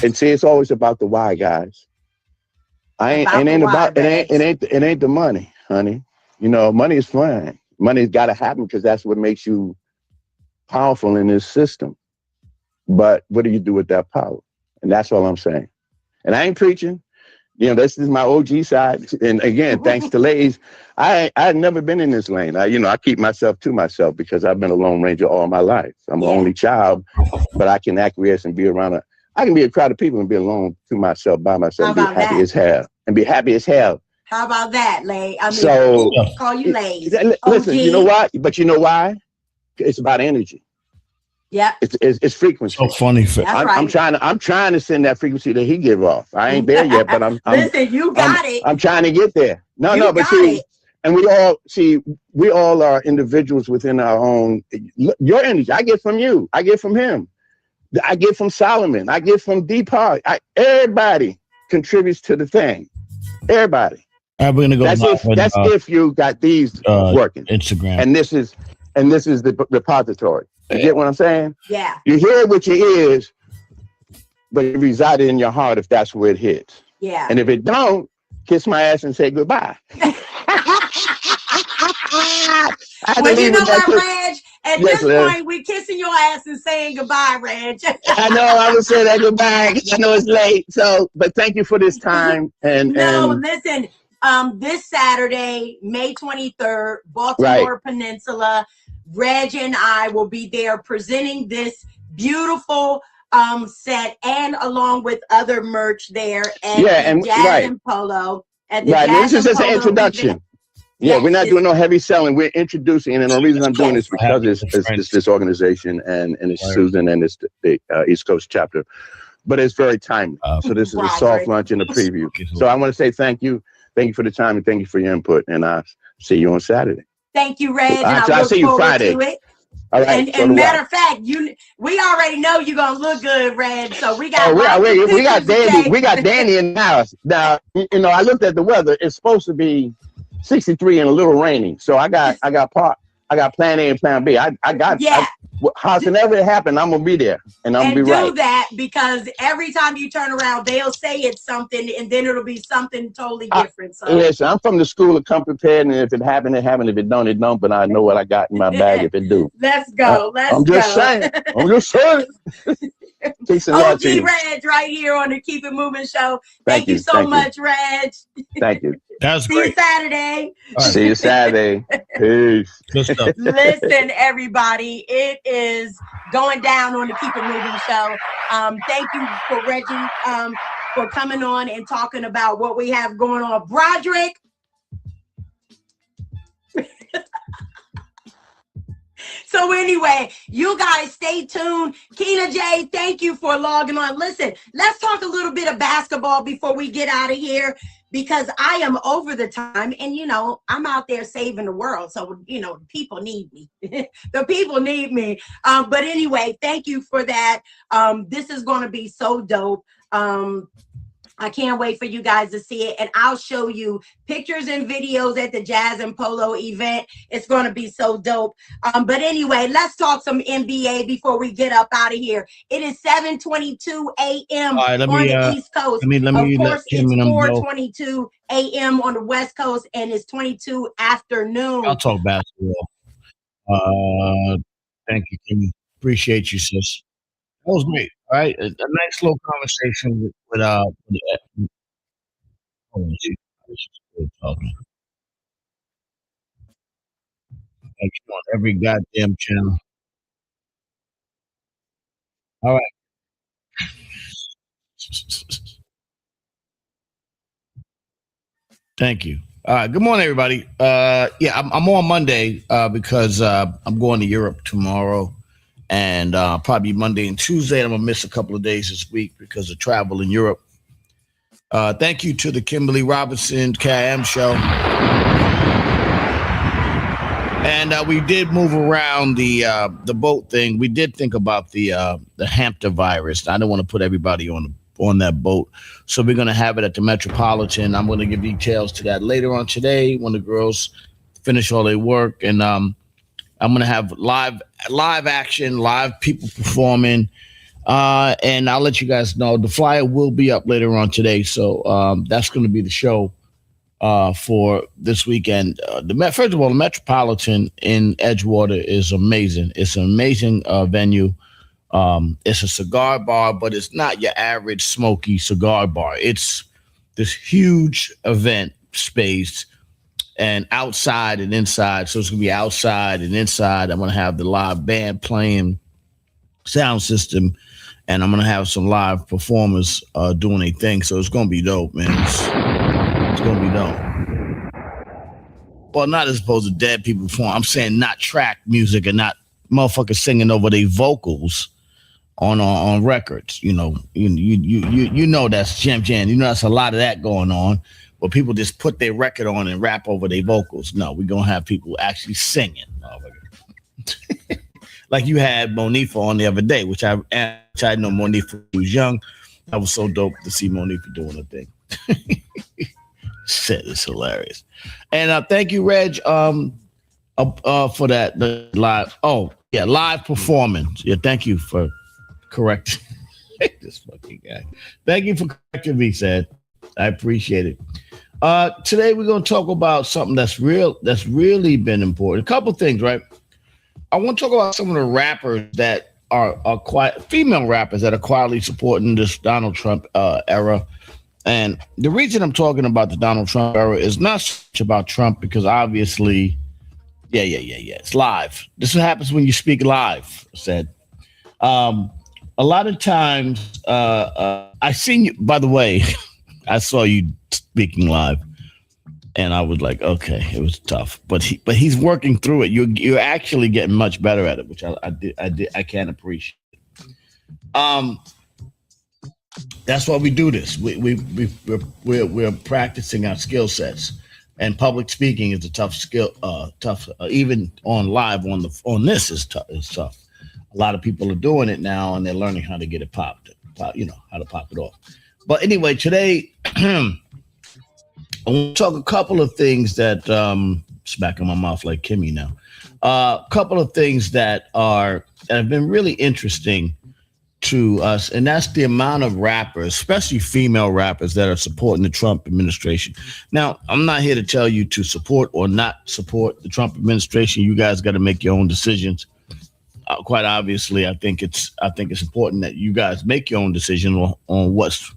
And see, it's always about the why, guys. It ain't the money, honey. Money is fine. Money's got to happen because that's what makes you powerful in this system. But what do you do with that power? And that's all I'm saying. And I ain't preaching. This is my OG side. And again, thanks to Lays, I had never been in this lane. I keep myself to myself because I've been a Lone Ranger all my life. I'm an only child, but I can acquiesce and be around I can be a crowd of people and be alone to myself, by myself, and be happy as hell. And be happy as hell. How about that, Lay? Call you Lays. Listen, you know why? But you know why? It's about energy. Yeah, it's frequency. So funny. I'm trying to send that frequency that he give off. I ain't there yet, but listen. You got it. I'm trying to get there. But see, and we all are individuals within our own. Your energy, I get from you. I get from him. I get from Solomon. I get from Deepak. Everybody contributes to the thing. Everybody. All right, we're gonna go. That's if you got these working. Instagram. And this is the repository. You get what I'm saying? Yeah. You hear it with your ears, but it resided in your heart if that's where it hits. Yeah. And if it don't, kiss my ass and say goodbye. Well, you know what, Reg? At this point, we're kissing your ass and saying goodbye, Reg. I know I would say that goodbye. I know it's late. So, but thank you for this time. Listen. This Saturday, May 23rd, Baltimore Peninsula, Reg and I will be there presenting this beautiful set, and along with other merch there at Jazz and Polo. At the Jazz this is just an introduction. Event. Yeah, we're not doing no heavy selling. We're introducing, and the reason I'm doing this because it's this organization and it's Susan and it's the East Coast chapter, but it's very timely. So this is a soft launch and a preview. So I want to say thank you for the time and thank you for your input. And I'll see you on Saturday. Thank you, Reg. And I'll see you Friday. All right. And matter of fact, we already know you're gonna look good, Reg. So we got we got Danny. We got Danny in the house. Now, I looked at the weather. It's supposed to be 63 and a little rainy. So I got plan A and plan B. Howsoever it happened, I'm gonna be there and I'm gonna be right. And do that because every time you turn around, they'll say it's something and then it'll be something totally different. So listen, I'm from the school of come prepared, and if it happened, it happened. If it don't, it don't. But I know what I got in my bag if it do. Let's go. I'm just saying. OG Reg right here on the Keep It Moving show. Thank you so much, Reg. Thank you. That's See great. you Saturday. See you Saturday. Peace. Listen, everybody, it is going down on the Keep It Moving show. Thank you for Reggie for coming on and talking about what we have going on. Broderick. So anyway, you guys stay tuned. Keena J, thank you for logging on. Listen, let's talk a little bit of basketball before we get out of here, because I am over the time and, I'm out there saving the world. So, people need me. The people need me. But anyway, thank you for that. This is going to be so dope. I can't wait for you guys to see it. And I'll show you pictures and videos at the Jazz and Polo event. It's going to be so dope. But anyway, let's talk some NBA before we get up out of here. It is 7:22 a.m. on the East Coast. Of course, it's 4:22 a.m. on the West Coast, and it's 22 afternoon. I'll talk basketball. Thank you, Kimmy. Appreciate you, sis. That was great. All right, a nice little conversation with talking. Like on every goddamn channel. All right. Thank you. All right. Good morning, everybody. I'm on Monday because I'm going to Europe tomorrow. And probably Monday and Tuesday. I'm going to miss a couple of days this week because of travel in Europe. Thank you to the Kimberly Robinson KM show. And we did move around the boat thing. We did think about the Hampton virus. I don't want to put everybody on that boat. So we're going to have it at the Metropolitan. I'm going to give details to that later on today when the girls finish all their work. And I'm going to have live action, live people performing. And I'll let you guys know. The flyer will be up later on today. So that's going to be the show for this weekend. First of all, the Metropolitan in Edgewater is amazing. It's an amazing venue. It's a cigar bar, but it's not your average smoky cigar bar. It's this huge event space. And outside and inside. So it's going to be outside and inside. I'm going to have the live band playing, sound system, and I'm going to have some live performers doing a thing. So it's going to be dope, man. It's going to be dope. Well, not as opposed to dead people performing. I'm saying not track music and not motherfuckers singing over their vocals on records. You know that's jam. That's a lot of that going on. But people just put their record on and rap over their vocals. No, we're going to have people actually singing. Like you had Monifa on the other day, which I know Monifa was young. That was so dope to see Monifa doing a thing. Shit is hilarious. And thank you, Reg, for that the live. Oh yeah, live performance. Yeah, thank you for correcting this fucking guy. Thank you for correcting me, Sad. I appreciate it. Today we're going to talk about something that's really been important. A couple things, right? I want to talk about some of the rappers that are quiet, female rappers that are quietly supporting this Donald Trump era. And the reason I'm talking about the Donald Trump era is not such about Trump, because obviously, yeah, it's live. This is what happens when you speak live, I said. A lot of times, I seen you, by the way, I saw you speaking live, and I was like, okay, it was tough, but he's working through it. You're actually getting much better at it, which I can appreciate. That's why we do this. We're practicing our skill sets, and public speaking is a tough skill. Even on live on this is tough. It's tough. A lot of people are doing it now, and they're learning how to get it popped. How to pop it off. But anyway, today I want to talk a couple of things that smacking my mouth like Kimmy now. A couple of things that have been really interesting to us, and that's the amount of rappers, especially female rappers, that are supporting the Trump administration. Now, I'm not here to tell you to support or not support the Trump administration. You guys got to make your own decisions. Quite obviously, I think it's important that you guys make your own decision on what's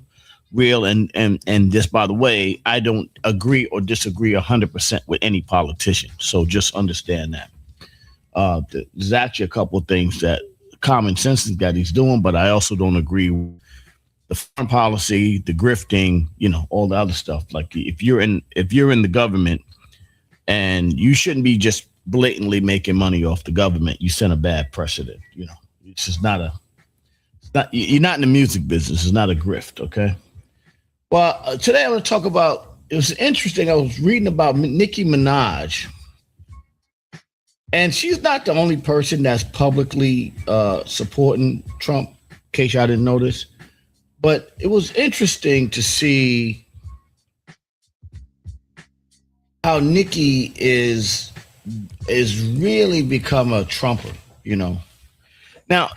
real. And this, by the way, I don't agree or disagree 100% with any politician. So just understand that. There's actually a couple of things that common sense that he's doing, but I also don't agree with the foreign policy, the grifting, all the other stuff. Like if you're in the government, and you shouldn't be just blatantly making money off the government, you set a bad precedent. It's just you're not in the music business. It's not a grift. Okay. Well, today I'm going to talk about, it was interesting. I was reading about Nicki Minaj, and she's not the only person that's publicly supporting Trump, in case y'all didn't know this. But it was interesting to see how Nicki is really become a Trumper, Now,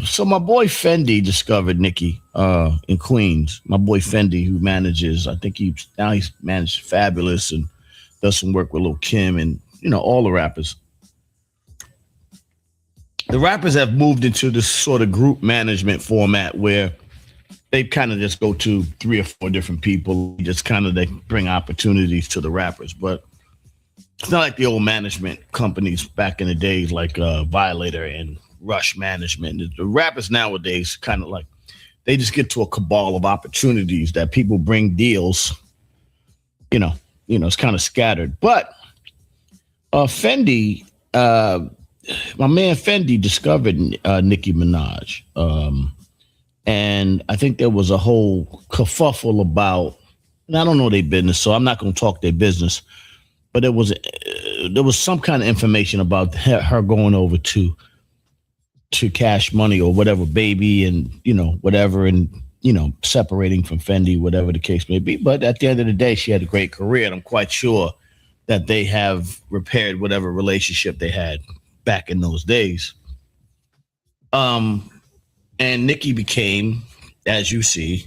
so my boy Fendi discovered Nicki in Queens. My boy Fendi, who manages, I think he's managed Fabulous and does some work with Lil' Kim and, all the rappers. The rappers have moved into this sort of group management format where they kind of just go to 3 or 4 different people. They bring opportunities to the rappers, but it's not like the old management companies back in the days, like Violator and Rush Management. The rappers nowadays kind of like, they just get to a cabal of opportunities that people bring deals. It's kind of scattered. But Fendi, my man Fendi discovered Nicki Minaj. And I think there was a whole kerfuffle about, and I don't know their business, so I'm not going to talk their business. But there was some kind of information about her going over to Cash Money or whatever, Baby, and whatever, and separating from Fendi, whatever the case may be. But at the end of the day, she had a great career, and I'm quite sure that they have repaired whatever relationship they had back in those days. And Nicki became, as you see,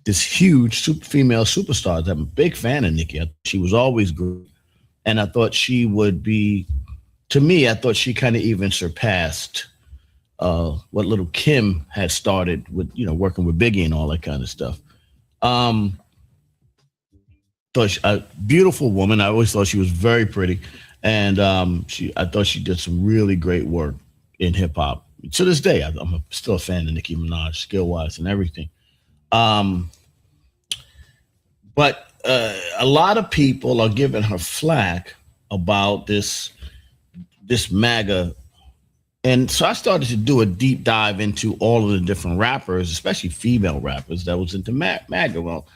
this huge female superstar. I'm a big fan of Nicki. She was always good. And I thought she would be, to me, I thought she kind of even surpassed what Lil' Kim had started with, working with Biggie and all that kind of stuff. So a beautiful woman. I always thought she was very pretty. And I thought she did some really great work in hip hop. To this day, I'm still a fan of Nicki Minaj, skill-wise and everything. But a lot of people are giving her flack about this MAGA. And so I started to do a deep dive into all of the different rappers, especially female rappers that was into MAGA. Well,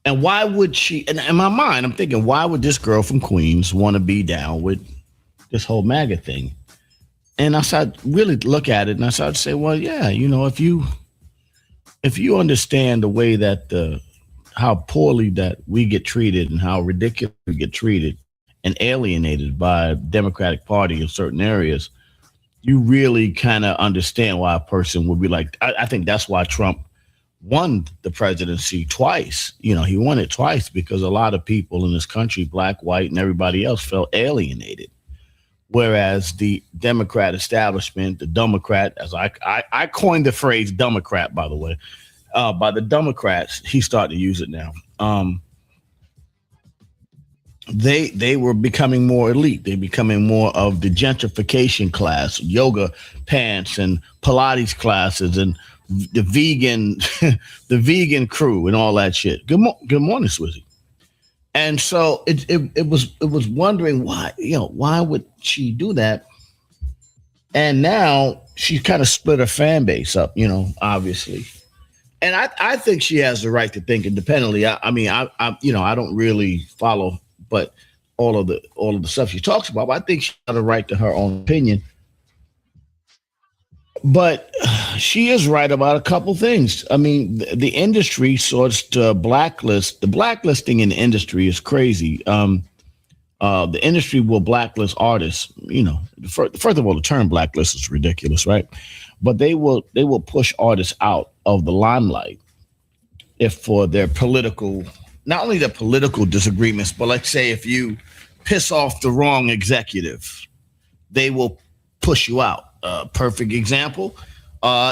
and why would she, and in my mind, I'm thinking, why would this girl from Queens want to be down with this whole MAGA thing? And I started really look at it, and I started to say, well, yeah, if you if you understand the way that how poorly that we get treated and how ridiculous we get treated and alienated by Democratic Party in certain areas, you really kind of understand why a person would be like, I think that's why Trump won the presidency twice. You know, he won it twice because a lot of people in this country, black, white, and everybody else, felt alienated. Whereas the Democrat establishment, the Democrat, as I coined the phrase Democrat, by the way, by the Democrats, he's starting to use it now. They were becoming more elite. They're becoming more of the gentrification class, yoga pants and Pilates classes and the vegan, the vegan crew and all that shit. Good morning, Swizzy. And so it was wondering why would she do that? And now she's kind of split her fan base up, obviously. And I think she has the right to think independently. I don't really follow, but all of the stuff she talks about. But I think she has a right to her own opinion. But she is right about a couple things. I mean, the industry sorts to blacklist. The blacklisting in the industry is crazy. The industry will blacklist artists. First of all, the term blacklist is ridiculous, right? But they will push artists out of the limelight if for their political, not only their political disagreements, but let's say if you piss off the wrong executive, they will push you out. Perfect example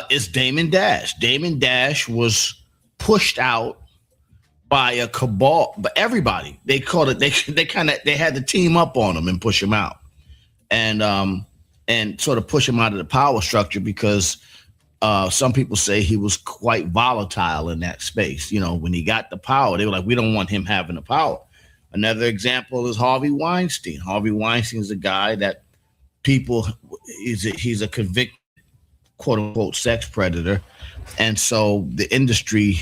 is Damon Dash. Damon Dash was pushed out by a cabal, but everybody. They called it. They had to team up on him and push him out, and sort of push him out of the power structure because some people say he was quite volatile in that space. When he got the power, they were like, we don't want him having the power. Another example is Harvey Weinstein. Harvey Weinstein is a guy that he's a convicted quote unquote sex predator. And so the industry,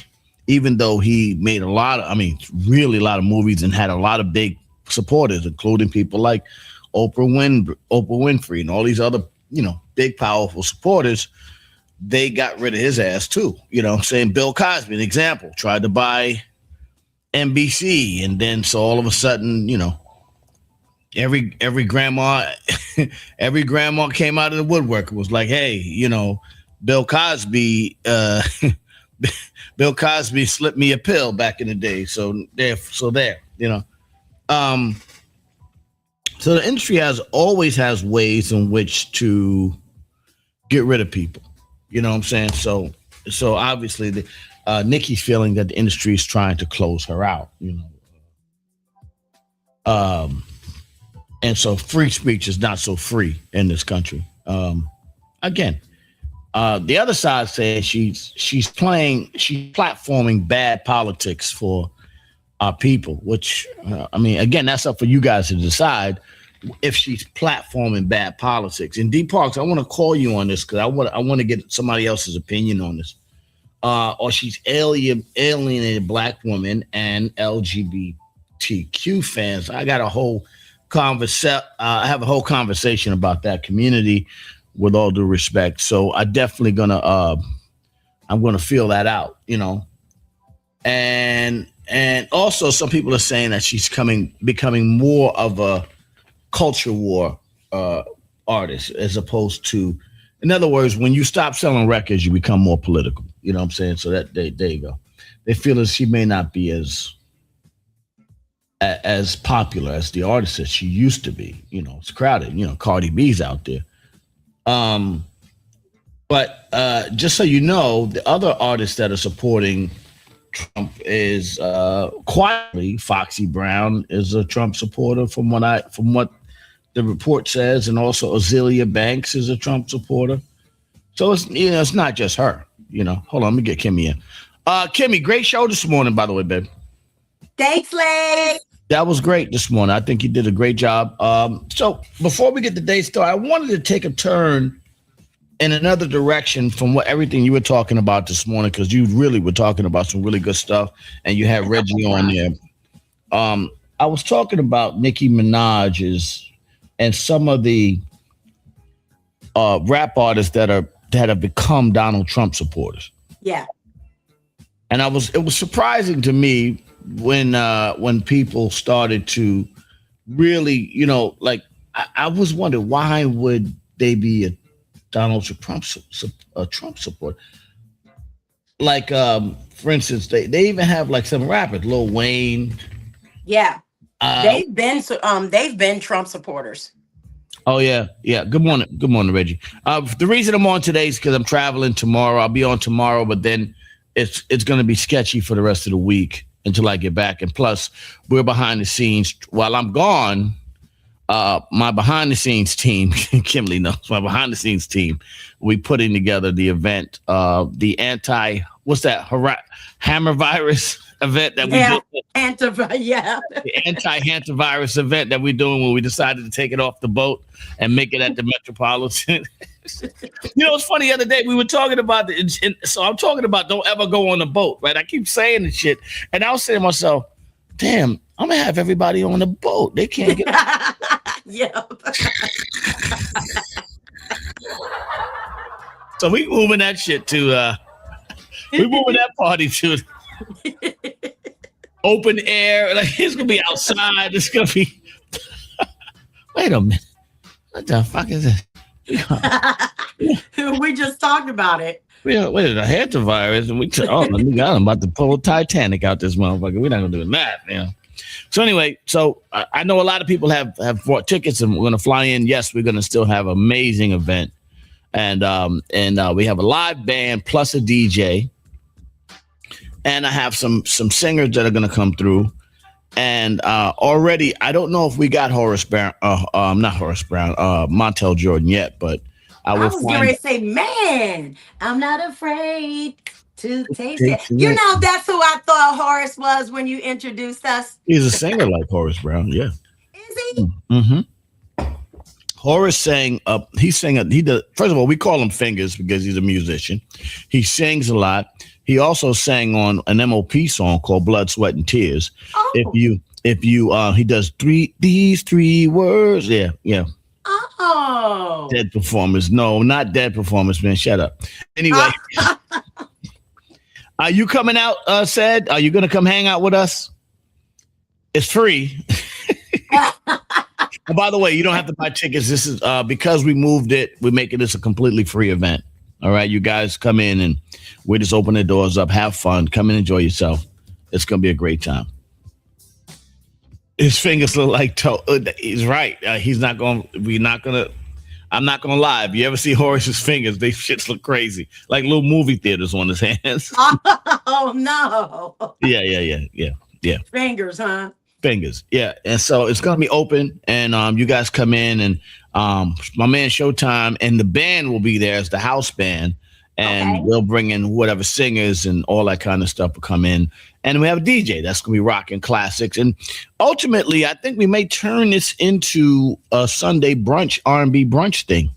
even though he made really a lot of movies and had a lot of big supporters, including people like Oprah Winfrey and all these other, big, powerful supporters, they got rid of his ass too. Saying Bill Cosby, an example, tried to buy NBC. And then so all of a sudden, every grandma came out of the woodwork and was like, hey, Bill Cosby slipped me a pill back in the day. So there. So the industry always has ways in which to get rid of people. You know what I'm saying? So obviously Nikki's feeling that the industry is trying to close her out, and so free speech is not so free in this country. Again, the other side says she's platforming bad politics for our people, which, again, that's up for you guys to decide if she's platforming bad politics. And D Parks, I want to call you on this because I want to get somebody else's opinion on this. Or she's alienated black women and LGBTQ fans. I got a whole I have a whole conversation about that community with all due respect. So I definitely I'm gonna feel that out, and also some people are saying that she's becoming more of a culture war artist as opposed to, in other words, when you stop selling records, you become more political. You know what I'm saying? So that there you go. They feel that she may not be as popular as the artist that she used to be. It's crowded. Cardi B's out there. But just so you know, the other artists that are supporting Trump is quietly Foxy Brown is a Trump supporter from what the report says, and also Azealia Banks is a Trump supporter. So it's not just her. Hold on, let me get Kimmy in. Kimmy, great show this morning, by the way, babe. Thanks, Lex. That was great this morning. I think you did a great job. So before we get the day started, I wanted to take a turn in another direction from everything you were talking about this morning, because you really were talking about some really good stuff, and you had Reggie on there. I was talking about Nicki Minaj's and some of the rap artists that have become Donald Trump supporters. Yeah. And it was surprising to me when people started to really, like I was wondering why would they be a Donald Trump supporter? Like, for instance, they even have like some rappers, Lil Wayne. Yeah, they've been Trump supporters. Oh yeah. Good morning, Reggie. The reason I'm on today is because I'm traveling tomorrow. I'll be on tomorrow, but then it's going to be sketchy for the rest of the week until I get back. And plus, we're behind the scenes while I'm gone. My behind the scenes team, Kimberly knows, my behind the scenes team, we putting together the event, the hammer virus event that we did. The anti-hantavirus event that we're doing when we decided to take it off the boat and make it at the Metropolitan. It's funny, the other day we were talking about so I'm talking about don't ever go on a boat, right? I keep saying this shit. And I was saying to myself, damn, I'm going to have everybody on the boat. They can't get... Yeah. So we moving that shit to... we moving that party to open air. Like it's gonna be outside. It's gonna be. Wait a minute. What the fuck is it? We just talked about it. Wait a hantavirus, and I'm about to pull Titanic out this motherfucker. We're not gonna do that, So anyway, I know a lot of people have bought tickets, and we're gonna fly in. Yes, we're gonna still have an amazing event, and we have a live band plus a DJ. And I have some singers that are going to come through. And already, I don't know if we got not Horace Brown, Montel Jordan yet, but I was going to say, man, I'm not afraid to taste it. That's who I thought Horace was when you introduced us. He's a singer like Horace Brown, yeah. Is he? Mm-hmm. Horace sang, he does, first of all, we call him Fingers because he's a musician. He sings a lot. He also sang on an MOP song called Blood, Sweat, and Tears. Oh. He does these three words. Yeah. Oh. Dead performers. No, not dead performers, man. Shut up. Anyway. Are you coming out, Said? Are you going to come hang out with us? It's free. And by the way, you don't have to buy tickets. This is because we moved it. We're making this a completely free event. All right, you guys come in and we just open the doors up, have fun, come and enjoy yourself. It's gonna be a great time. His fingers look like toe. He's right. I'm not gonna lie. If you ever see Horace's fingers, they shits look crazy, like little movie theaters on his hands. Oh no. Yeah. Fingers, huh? Fingers, yeah. And so it's gonna be open, and you guys come in, and my man Showtime and the band will be there as the house band, and we'll bring in whatever singers and all that kind of stuff will come in, and we have a DJ that's gonna be rocking classics, and ultimately I think we may turn this into a Sunday brunch R&B brunch thing.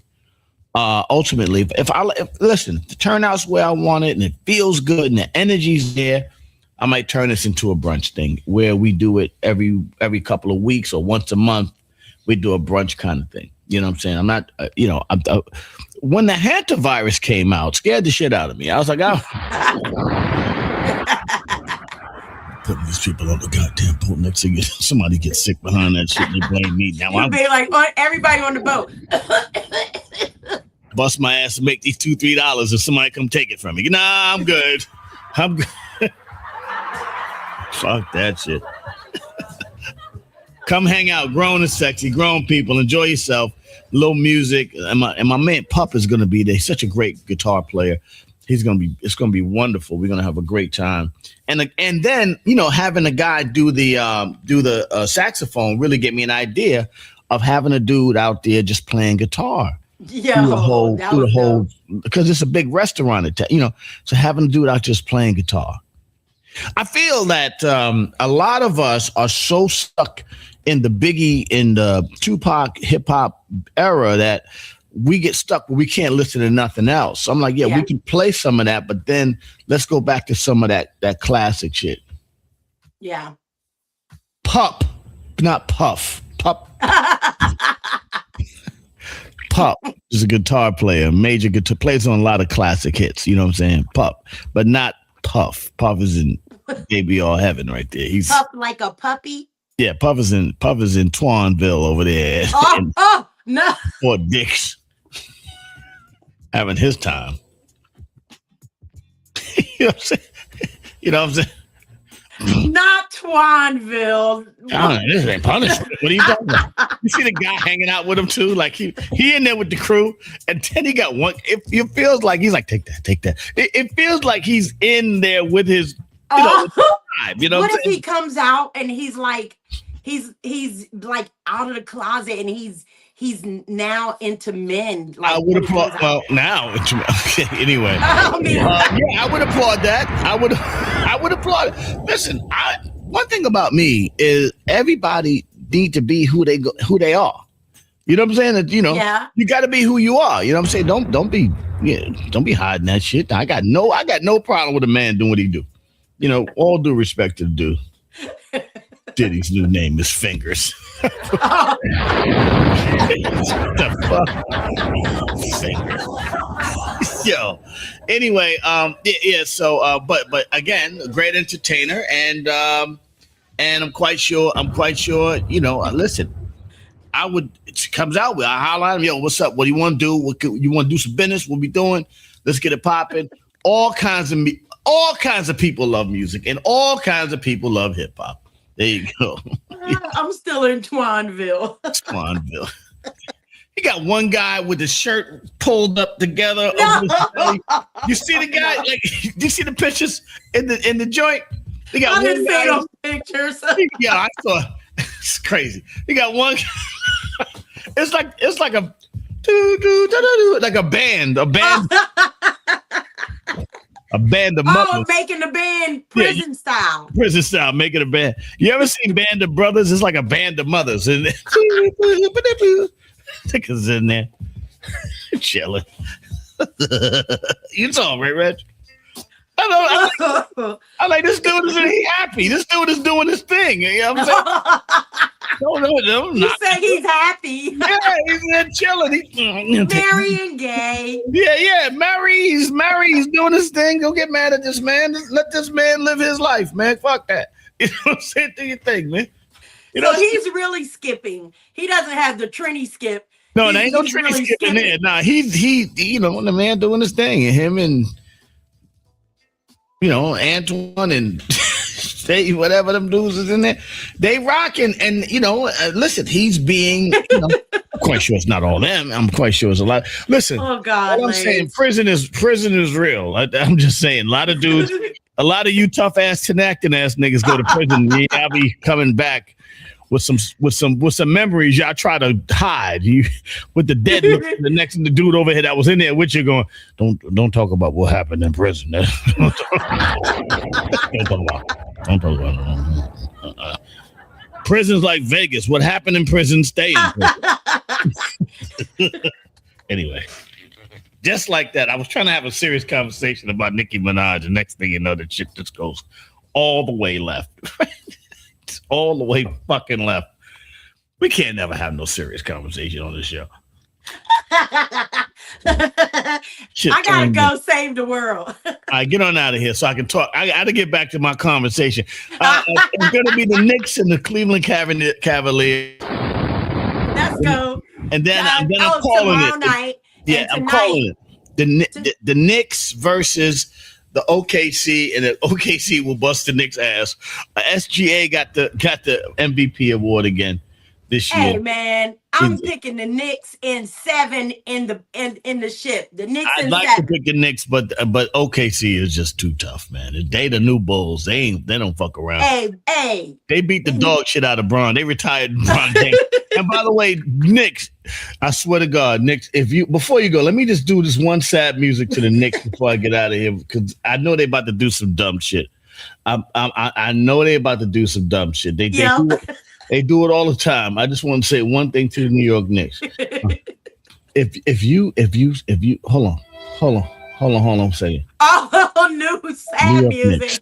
Ultimately, if the turnout's where I want it and it feels good and the energy's there, I might turn this into a brunch thing where we do it every couple of weeks or once a month. We do a brunch kind of thing. You know what I'm saying? I'm not, when the hantavirus came out, scared the shit out of me. I was like, putting these people on the goddamn boat. Next thing somebody gets sick behind that shit, and they blame me. Now I'm be like, everybody on the boat. Bust my ass and make these $2-3 if somebody come take it from me. Nah, I'm good. I'm good. Fuck that shit. Come hang out, grown and sexy, grown people, enjoy yourself. Little music, and my man Pup is gonna be there. He's such a great guitar player. It's gonna be wonderful. We're gonna have a great time. And then having a guy do the saxophone really get me an idea of having a dude out there just playing guitar. Yeah, because it's a big restaurant, so having a dude out just playing guitar. I feel that a lot of us are so stuck in the Biggie, in the Tupac hip hop era that we get stuck where we can't listen to nothing else. So I'm like, yeah, we can play some of that, but then let's go back to some of that classic shit. Yeah. Pup, not Puff. Pup. Pup is a guitar player, major guitar, plays on a lot of classic hits. You know what I'm saying? Pup, but not Puff. Puff is in baby all heaven right there. He's Puff like a puppy. yeah. Puff is in Twanville over there. Oh no. Or Dix having his time. You know what I'm saying? You know what I'm saying? Not Twanville. This ain't punishment. What are you talking about? You see the guy hanging out with him too? Like he in there with the crew, and then he got one. It feels like he's like, take that. It feels like he's in there with his, with his vibe, you know. What if he comes out and he's like like out of the closet and he's now into men? Like, I would applaud. Well, now anyway. I mean, yeah, I would applaud that. I would applaud it. Listen, one thing about me is everybody need to be who they are. You know what I'm saying? That you got to be who you are. You know what I'm saying? Don't be hiding that shit. I got no problem with a man doing what he do. You know, all due respect to the dude. Diddy's new name is Fingers. The fuck? Fingers. Yo. Anyway, yeah. So, but again, a great entertainer, and I'm quite sure. You know, listen. It comes out with, I holler at him, yo, what's up? What do you want to do? You want to do some business? We'll be doing. Let's get it popping. All kinds of people love music, and all kinds of people love hip hop. There you go. I'm still in Twanville. Twanville. He got one guy with his shirt pulled up together. Over his belly. You see the guy? Like, you see the pictures in the joint? They got I didn't see those pictures. Yeah, I saw. It's crazy. He got one. It's like a like a band. A band of mothers. Oh, making the band prison style. Prison style, making a band. You ever seen Band of Brothers? It's like a band of mothers. And Tickers in there. Chilling. You saw him, right, Reg? I like this dude is happy. This dude is doing his thing. You know what I'm saying? No. You say he's happy. Yeah, he's there chilling. Marrying gay. Yeah. He's doing his thing. Don't get mad at this man. Let this man live his life, man. Fuck that. You know what I'm saying? Do your thing, man. So he's really skipping. He doesn't have the Trini skip. No, there ain't no Trini really skipping there. Nah, he, the man doing his thing, and him and Antoine and Stay, whatever them dudes is in there, they rocking. And listen, he's being. I'm quite sure it's not all them. I'm quite sure it's a lot. Listen, oh God, what I'm saying, prison is real. I'm just saying, a lot of dudes, a lot of you tough ass, tenactin ass niggas go to prison. Y'all be coming back with some memories y'all try to hide. You with the dead the next the dude over here that was in there with you going, don't talk about what happened in prison. Don't talk about it. Prison's like Vegas. What happened in prison, stay in prison. Anyway, just like that, I was trying to have a serious conversation about Nicki Minaj, and next thing you know, the shit just goes all the way left. All the way fucking left. We can't never have no serious conversation on this show. I gotta go save the world. All right, get on out of here so I can talk. I gotta get back to my conversation. It's gonna be the Knicks and the Cleveland Cavaliers. Let's go. And then I'm calling it. Night. Yeah, I'm calling it. The Knicks versus the OKC, and the OKC will bust the Knicks' ass. SGA got the MVP award again this year. Hey man, I'm picking the Knicks in 7 in the ship. The Knicks. I'd like 7. To pick the Knicks, but OKC is just too tough, man. They the new Bulls. They don't fuck around. Hey. They beat the dog shit out of Bron. They retired Bron James. And by the way, Knicks, I swear to God, Knicks, before you go, let me just do this one sad music to the Knicks before I get out of here, because I know they about to do some dumb shit. I know they about to do some dumb shit. They do it all the time. I just want to say one thing to the New York Knicks. If you hold on a second. Oh, new sad music. Knicks.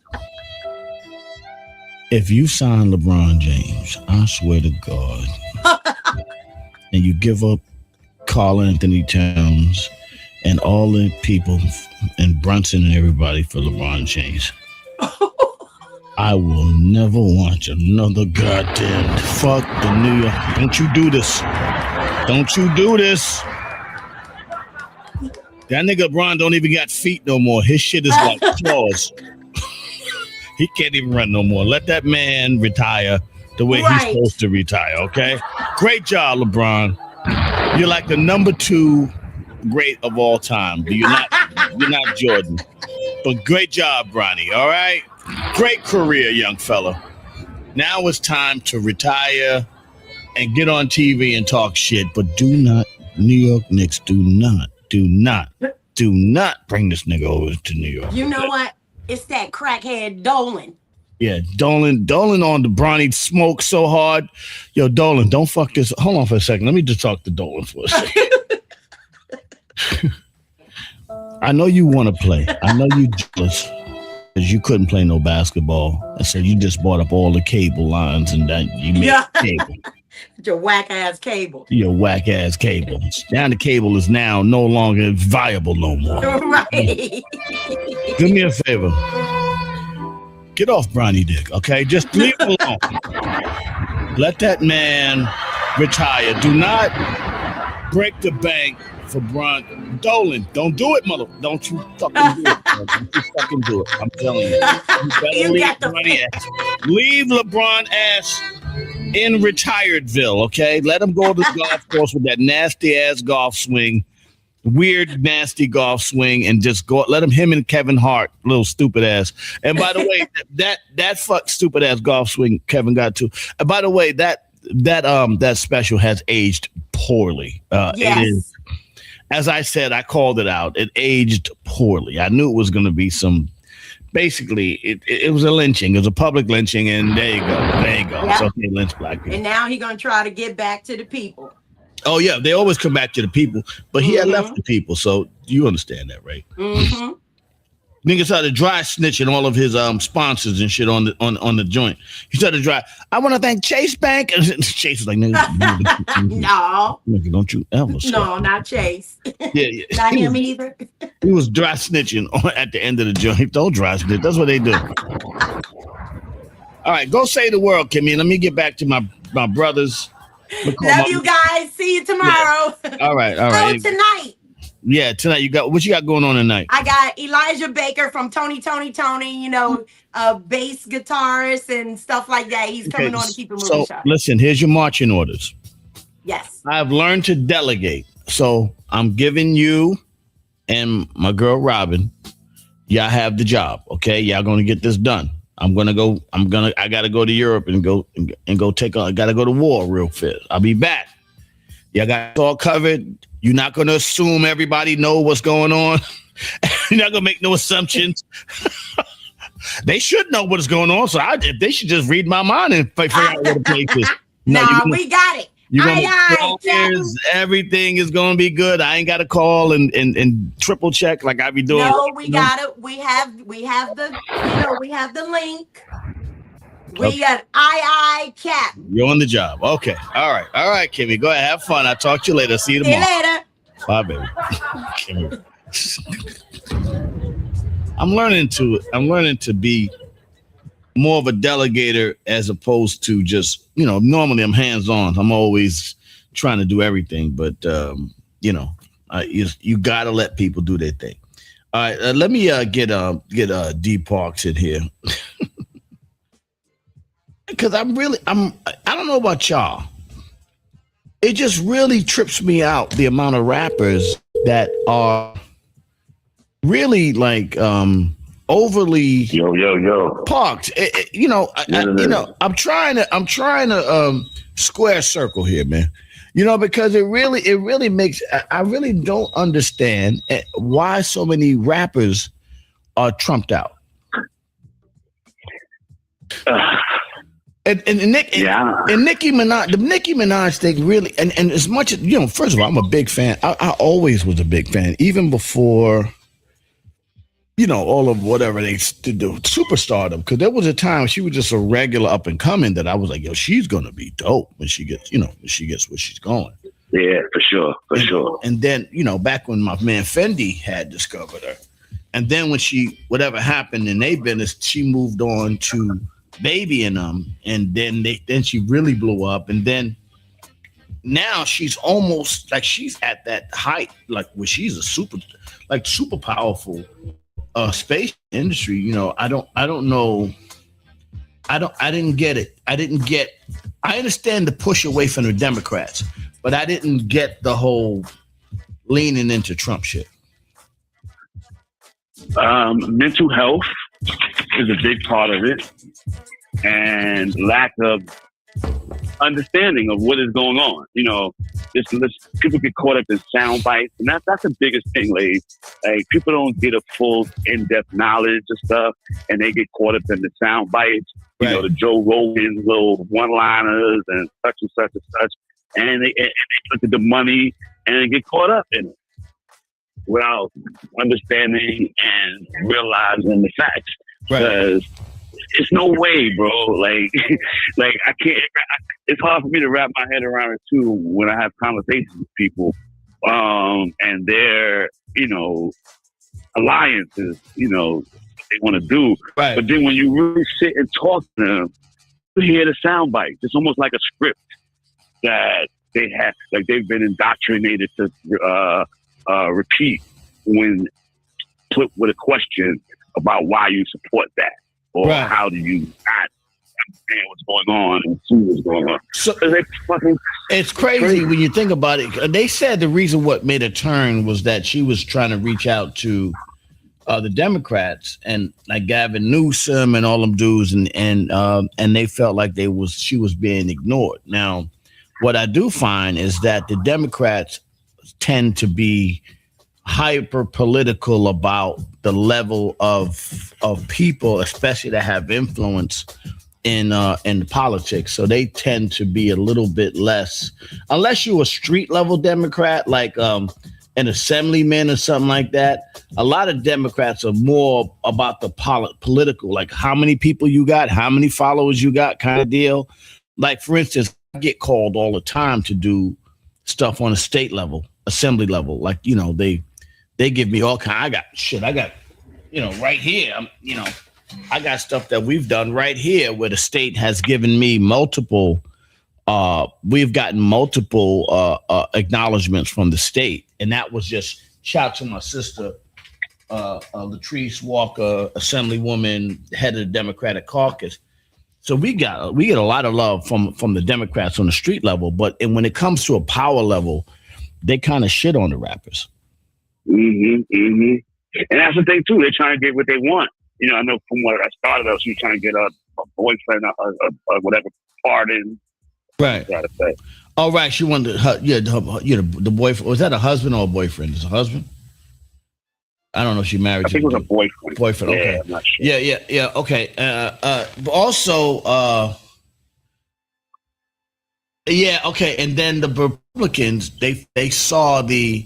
If you sign LeBron James, I swear to God, and you give up Karl Anthony Towns, and all the people and Brunson and everybody for LeBron James. I will never watch another goddamn fuck the New York. Don't you do this. Don't you do this. That nigga LeBron don't even got feet no more. His shit is like claws. He can't even run no more. Let that man retire the way he's supposed to retire, okay? Great job, LeBron. You're like the number 2 great of all time. You're not Jordan. But great job, Bronny, all right? Great career, young fella. Now it's time to retire and get on TV and talk shit. But do not, New York Knicks, do not bring this nigga over to New York. You know what? It's that crackhead Dolan. Yeah, Dolan on the Bronny smoke so hard. Yo, Dolan, don't fuck this. Hold on for a second. Let me just talk to Dolan for a second. I know you want to play. I know you jealous because you couldn't play no basketball. And so you just bought up all the cable lines and that you made cable. Your whack ass cable. Your whack ass cable. Now the cable is now no longer viable no more. Right. Do me a favor. Get off Bronny Dick, okay? Just leave him alone. Let that man retire. Do not break the bank for Bron. Dolan, don't do it, mother. Don't you fucking do it. Don't you fucking do it. I'm telling you. You better leave Bronny ass. Leave LeBron ass in retiredville, okay? Let him go to the golf course with that nasty ass golf swing. Weird, nasty golf swing, and just go. Let him and Kevin Hart, little stupid ass. And by the way, that fuck stupid ass golf swing Kevin got to. And by the way, that special has aged poorly. Yes. It is, as I said, I called it out. It aged poorly. I knew it was going to be some. Basically, it was a lynching. It was a public lynching, and there you go. Yep. It's okay, lynch black people. And now he's gonna try to get back to the people. Oh, yeah, they always come back to the people, but he had left the people, so you understand that, right? Mm-hmm. Nigga started dry snitching all of his sponsors and shit on the joint. He started dry. I want to thank Chase Bank. And Chase was like, nigga, no. Nigga, don't you ever No, not Chase. Yeah. Not him either. He was dry snitching at the end of the joint. Don't dry snitch. That's what they do. All right, go save the world, Kimmy. Let me get back to my brothers. Love you guys. See you tomorrow. Yeah. All right. Oh, tonight. Yeah, tonight what you got going on tonight? I got Elijah Baker from Tony, you know, bass guitarist and stuff like that. He's coming on to keep it moving. So listen, here's your marching orders. Yes. I've learned to delegate. So I'm giving you and my girl Robin, y'all have the job. Okay, y'all gonna get this done. I gotta go to Europe and go take on. I gotta go to war real fast. I'll be back. Y'all got it all covered. You're not gonna assume everybody know what's going on. You're not gonna make no assumptions. They should know what's going on. So they should just read my mind and figure out what the place is. No, we got it. Everything is gonna be good. I ain't gotta call and triple check like I be doing. No, we got it. We have the link. We got Cap. You're on the job. Okay. All right, Kimmy. Go ahead. Have fun. I'll talk to you later. See you tomorrow. See you later. Bye, baby. I'm learning to be more of a delegator as opposed to just, normally I'm hands-on. I'm always trying to do everything, but you gotta let people do their thing. All right, let me get D Parks in here. Because I don't know about y'all. It just really trips me out the amount of rappers that are really like overly parked. I'm trying to square circle here, man. Because it really makes I really don't understand why so many rappers are trumped out. And Nicki Minaj, the Nicki Minaj thing really, and as much as, first of all, I'm a big fan. I always was a big fan, even before, all of whatever they do, superstardom. Because there was a time she was just a regular up and coming that I was like, yo, she's gonna be dope when she gets, when she gets where she's going. Yeah, for sure. And then, back when my man Fendi had discovered her. And then when whatever happened in their business, she moved on to Baby and them. And then she really blew up. And then now she's almost like she's at that height, like where she's a super powerful space industry. I don't know. I didn't get it. I understand the push away from the Democrats, but I didn't get the whole leaning into Trump shit. Mental health is a big part of it, and lack of understanding of what is going on. People get caught up in sound bites, and that's the biggest thing, ladies. Like, people don't get a full in-depth knowledge of stuff, and they get caught up in the sound bites. Right. The Joe Rogan little one-liners and such and such and such, and they look at the money and they get caught up in it without understanding and realizing the facts. Because it's no way, bro. Like I can't. It's hard for me to wrap my head around it too when I have conversations with people, and their alliances, they want to do. Right. But then when you really sit and talk to them, you hear the sound bites. It's almost like a script that they have, like they've been indoctrinated to repeat when put with a question about why you support that, or how do you not understand what's going on and see what's going on. So they it's crazy when you think about it. They said the reason what made her turn was that she was trying to reach out to the Democrats and like Gavin Newsom and all them dudes, and they felt like she was being ignored. Now, what I do find is that the Democrats tend to be hyper political about the level of people, especially that have influence in politics. So they tend to be a little bit less, unless you're a street level Democrat, like an assemblyman or something like that. A lot of Democrats are more about the political, like how many people you got, how many followers you got, kind of deal. Like, for instance, I get called all the time to do stuff on a state level, assembly level. Like, they give me all kind. I got, right here. I got stuff that we've done right here where the state has given me multiple. We've gotten multiple acknowledgments from the state, and that was just shout to my sister, Latrice Walker, Assemblywoman, head of the Democratic Caucus. So we get a lot of love from the Democrats on the street level, but when it comes to a power level, they kind of shit on the rappers. And that's the thing too. They're trying to get what they want. I know from what I started out, she was trying to get a boyfriend, or whatever, pardon. Right. Oh, right. She wanted the boyfriend. Was that a husband or a boyfriend? Is it a husband? I don't know if she married. I think it was a boyfriend. Boyfriend. Okay. Yeah, I'm not sure. Yeah. Okay. Also, okay. And then the Republicans, they saw the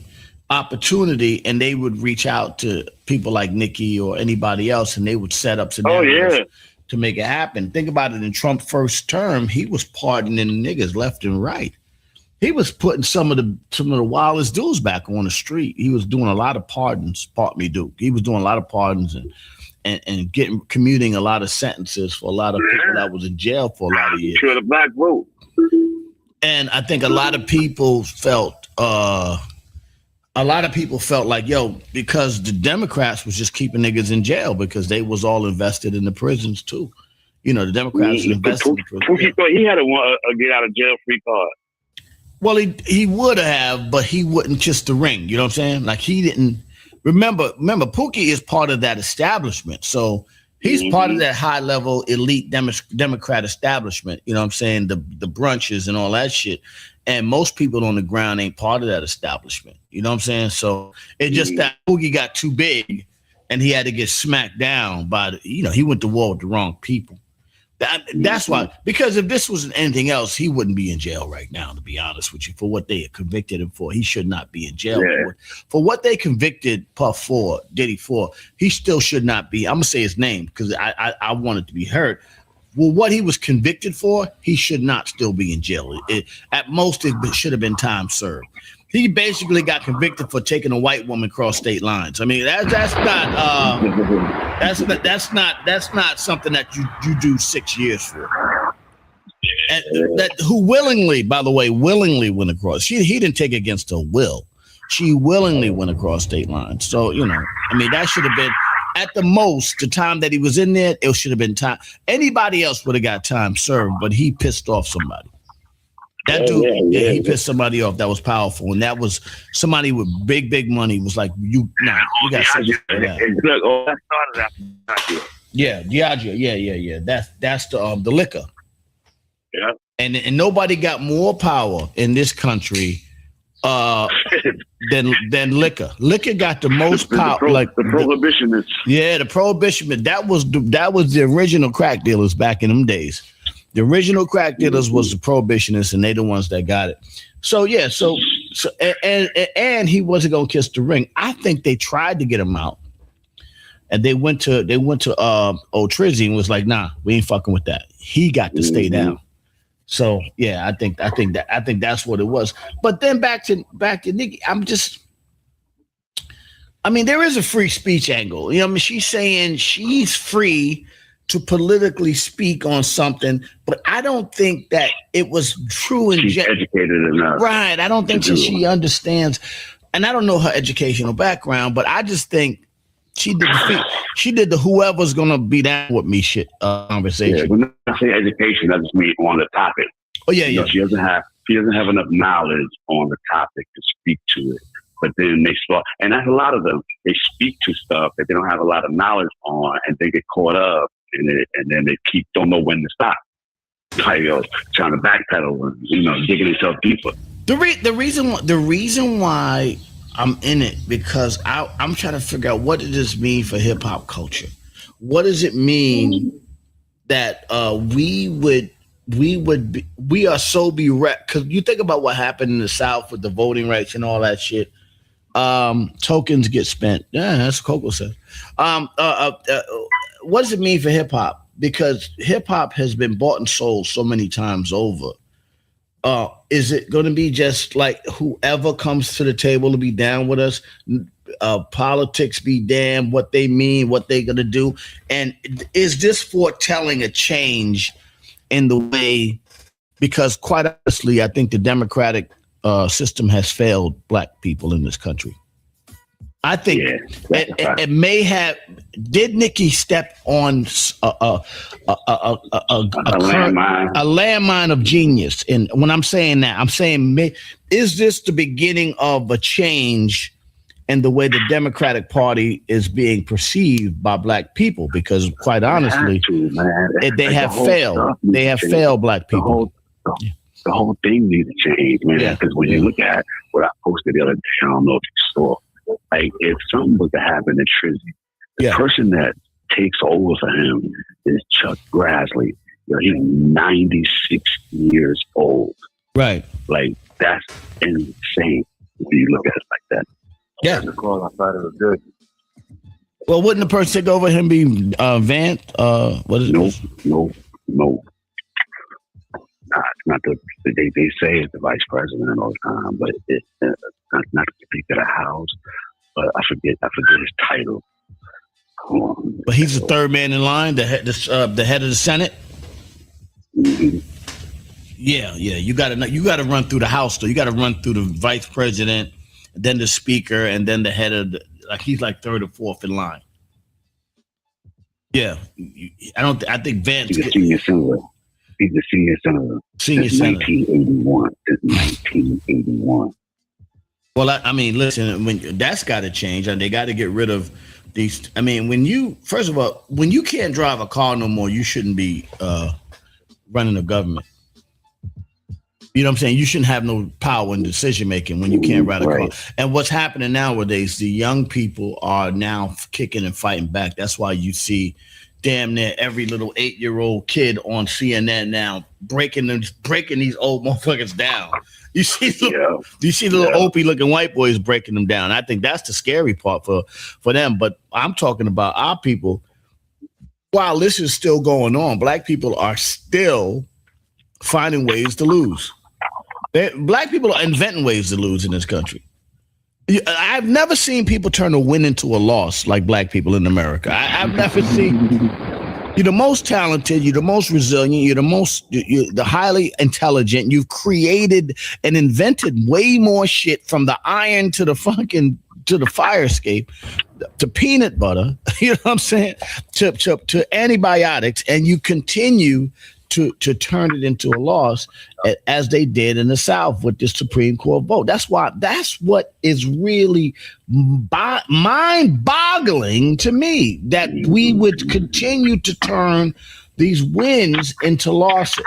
opportunity, and they would reach out to people like Nikki or anybody else, and they would set up scenarios to make it happen. Think about it. In Trump's first term, he was pardoning niggas left and right. He was putting some of the wildest dudes back on the street. He was doing a lot of pardons. Pardon me, Duke. He was doing a lot of pardons and commuting a lot of sentences for a lot of people that was in jail for a lot of years. Sure, the black vote. And I think a lot of people felt like, because the Democrats was just keeping niggas in jail because they was all invested in the prisons too. The Democrats invested in the prisons. Pookie thought he had a get out of jail free card. Well, he would have, but he wouldn't kiss the ring. You know what I'm saying? Like, he didn't remember. Pookie is part of that establishment, so he's part of that high level elite Democrat establishment. You know what I'm saying? The brunches and all that shit. And most people on the ground ain't part of that establishment. You know what I'm saying? So it's just that Pookie got too big, and he had to get smacked down by he went to war with the wrong people. That's why, because if this wasn't anything else, he wouldn't be in jail right now, to be honest with you, for what they convicted him for. He should not be in jail for what they convicted Diddy for. He still should not be. I'm going to say his name because I want it to be heard. what he was convicted for, he should not still be in jail. At most, it should have been time served. He basically got convicted for taking a white woman across state lines. I mean, that's not something that you do 6 years for. And that who willingly, by the way, went across. He didn't take against her will. She willingly went across state lines. So, I mean, that should have been at the most the time that he was in there. It should have been time. Anybody else would have got time served, but he pissed off somebody. That dude, he pissed somebody off that was powerful, and that was somebody with big money. Was like, you got something. Yeah, Diageo. Yeah. That's the liquor. Yeah. And nobody got more power in this country than liquor. Liquor got the most power. The prohibitionists. The prohibitionists. That was the original crack dealers back in them days. The original crack dealers was the prohibitionists, and they the ones that got it. So and he wasn't gonna kiss the ring. I think they tried to get him out, and they went to Trizzy and was like, nah, we ain't fucking with that. He got to stay down. So I think that's what it was. But then back to Nicki, there is a free speech angle. She's saying she's free to politically speak on something, but I don't think that it was true and she's educated enough. Right. I don't think she understands, and I don't know her educational background, but I just think she did the whoever's gonna be down with me shit conversation. Yeah, when I say education, that just means on the topic. Oh yeah. She doesn't have enough knowledge on the topic to speak to it. But then they start, and that's a lot of them. They speak to stuff that they don't have a lot of knowledge on, and they get caught up in it, and then they don't know when to stop. Trying to backpedal and digging themselves deeper. The reason why I'm in it because I'm trying to figure out what does this mean for hip hop culture. What does it mean that we are so bereft? Because you think about what happened in the South with the voting rights and all that shit. Tokens get spent. Yeah, that's what Coco said. What does it mean for hip hop? Because hip hop has been bought and sold so many times over. Is it going to be just like whoever comes to the table to be down with us? Politics be damned, what they mean, what they're going to do. And is this foretelling a change in the way? Because quite honestly, I think the democratic system has failed black people in this country. I think it may have. Did Nicki step on a landmine of genius? And when I'm saying that, I'm saying, is this the beginning of a change in the way the Democratic Party is being perceived by black people? Because quite honestly, they have failed. They have failed black people. The whole thing needs to change, man. Because when you look at what I posted the other day, I don't know if you saw. Like, if something was to happen to Trizzy, the person that takes over for him is Chuck Grassley. He's 96 years old. Right. Like, that's insane when you look at it like that. Yeah. The call I thought it was good. Well, wouldn't the person take over him be Vant? What is it? No. Not they say it's the vice president all the time, but it's not the Speaker of the House. But I forget his title. But he's the third man in line, the head of the Senate. Mm-hmm. Yeah. You got to run through the House, though. You got to run through the vice president, then the Speaker, and then the head of he's like third or fourth in line. Yeah, I think Vance. He's a senior senator. He's the senior senator. Since 1981. Well, I mean, listen, that's got to change, and they got to get rid of these. I mean, when you can't drive a car no more, you shouldn't be running a government. You know what I'm saying? You shouldn't have no power in decision making when you can't ride a car. And what's happening nowadays, the young people are now kicking and fighting back. That's why you see damn near every little 8-year-old kid on CNN now breaking these old motherfuckers down. You see little Opie looking white boys breaking them down. I think that's the scary part for them. But I'm talking about our people. while this is still going on, black people are still finding ways to lose. Black people are inventing ways to lose in this country. I've never seen people turn a win into a loss like black people in America. I've never seen. You're the most talented. You're the most resilient. You're the highly intelligent. You've created and invented way more shit, from the iron to the fire escape, to peanut butter. You know what I'm saying? To antibiotics, and you continue to turn it into a loss, as they did in the South with the Supreme Court vote. That's what is really mind-boggling to me, that we would continue to turn these wins into losses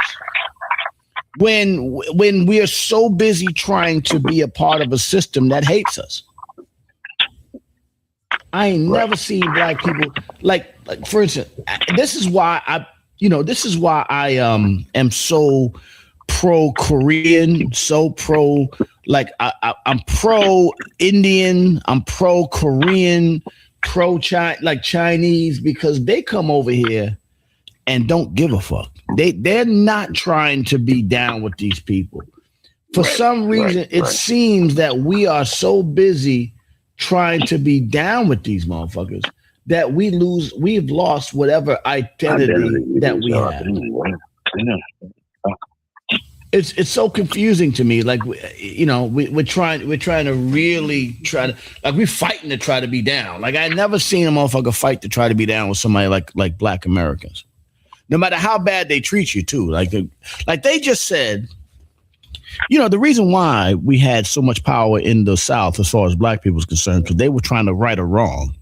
when we are so busy trying to be a part of a system that hates us. I ain't never seen black people like for instance, this is why I am so pro-Korean, so pro, like I'm pro-Indian, I'm pro-Korean, Chinese, because they come over here and don't give a fuck. They're not trying to be down with these people. For some reason, it seems that we are so busy trying to be down with these motherfuckers that we've lost whatever identity that we have. It's so confusing to me. Like, we're trying to really we're fighting to try to be down. Like, I never seen a motherfucker fight to try to be down with somebody like black Americans, no matter how bad they treat you too. Like they just said, the reason why we had so much power in the South as far as black people is concerned, because they were trying to right a wrong.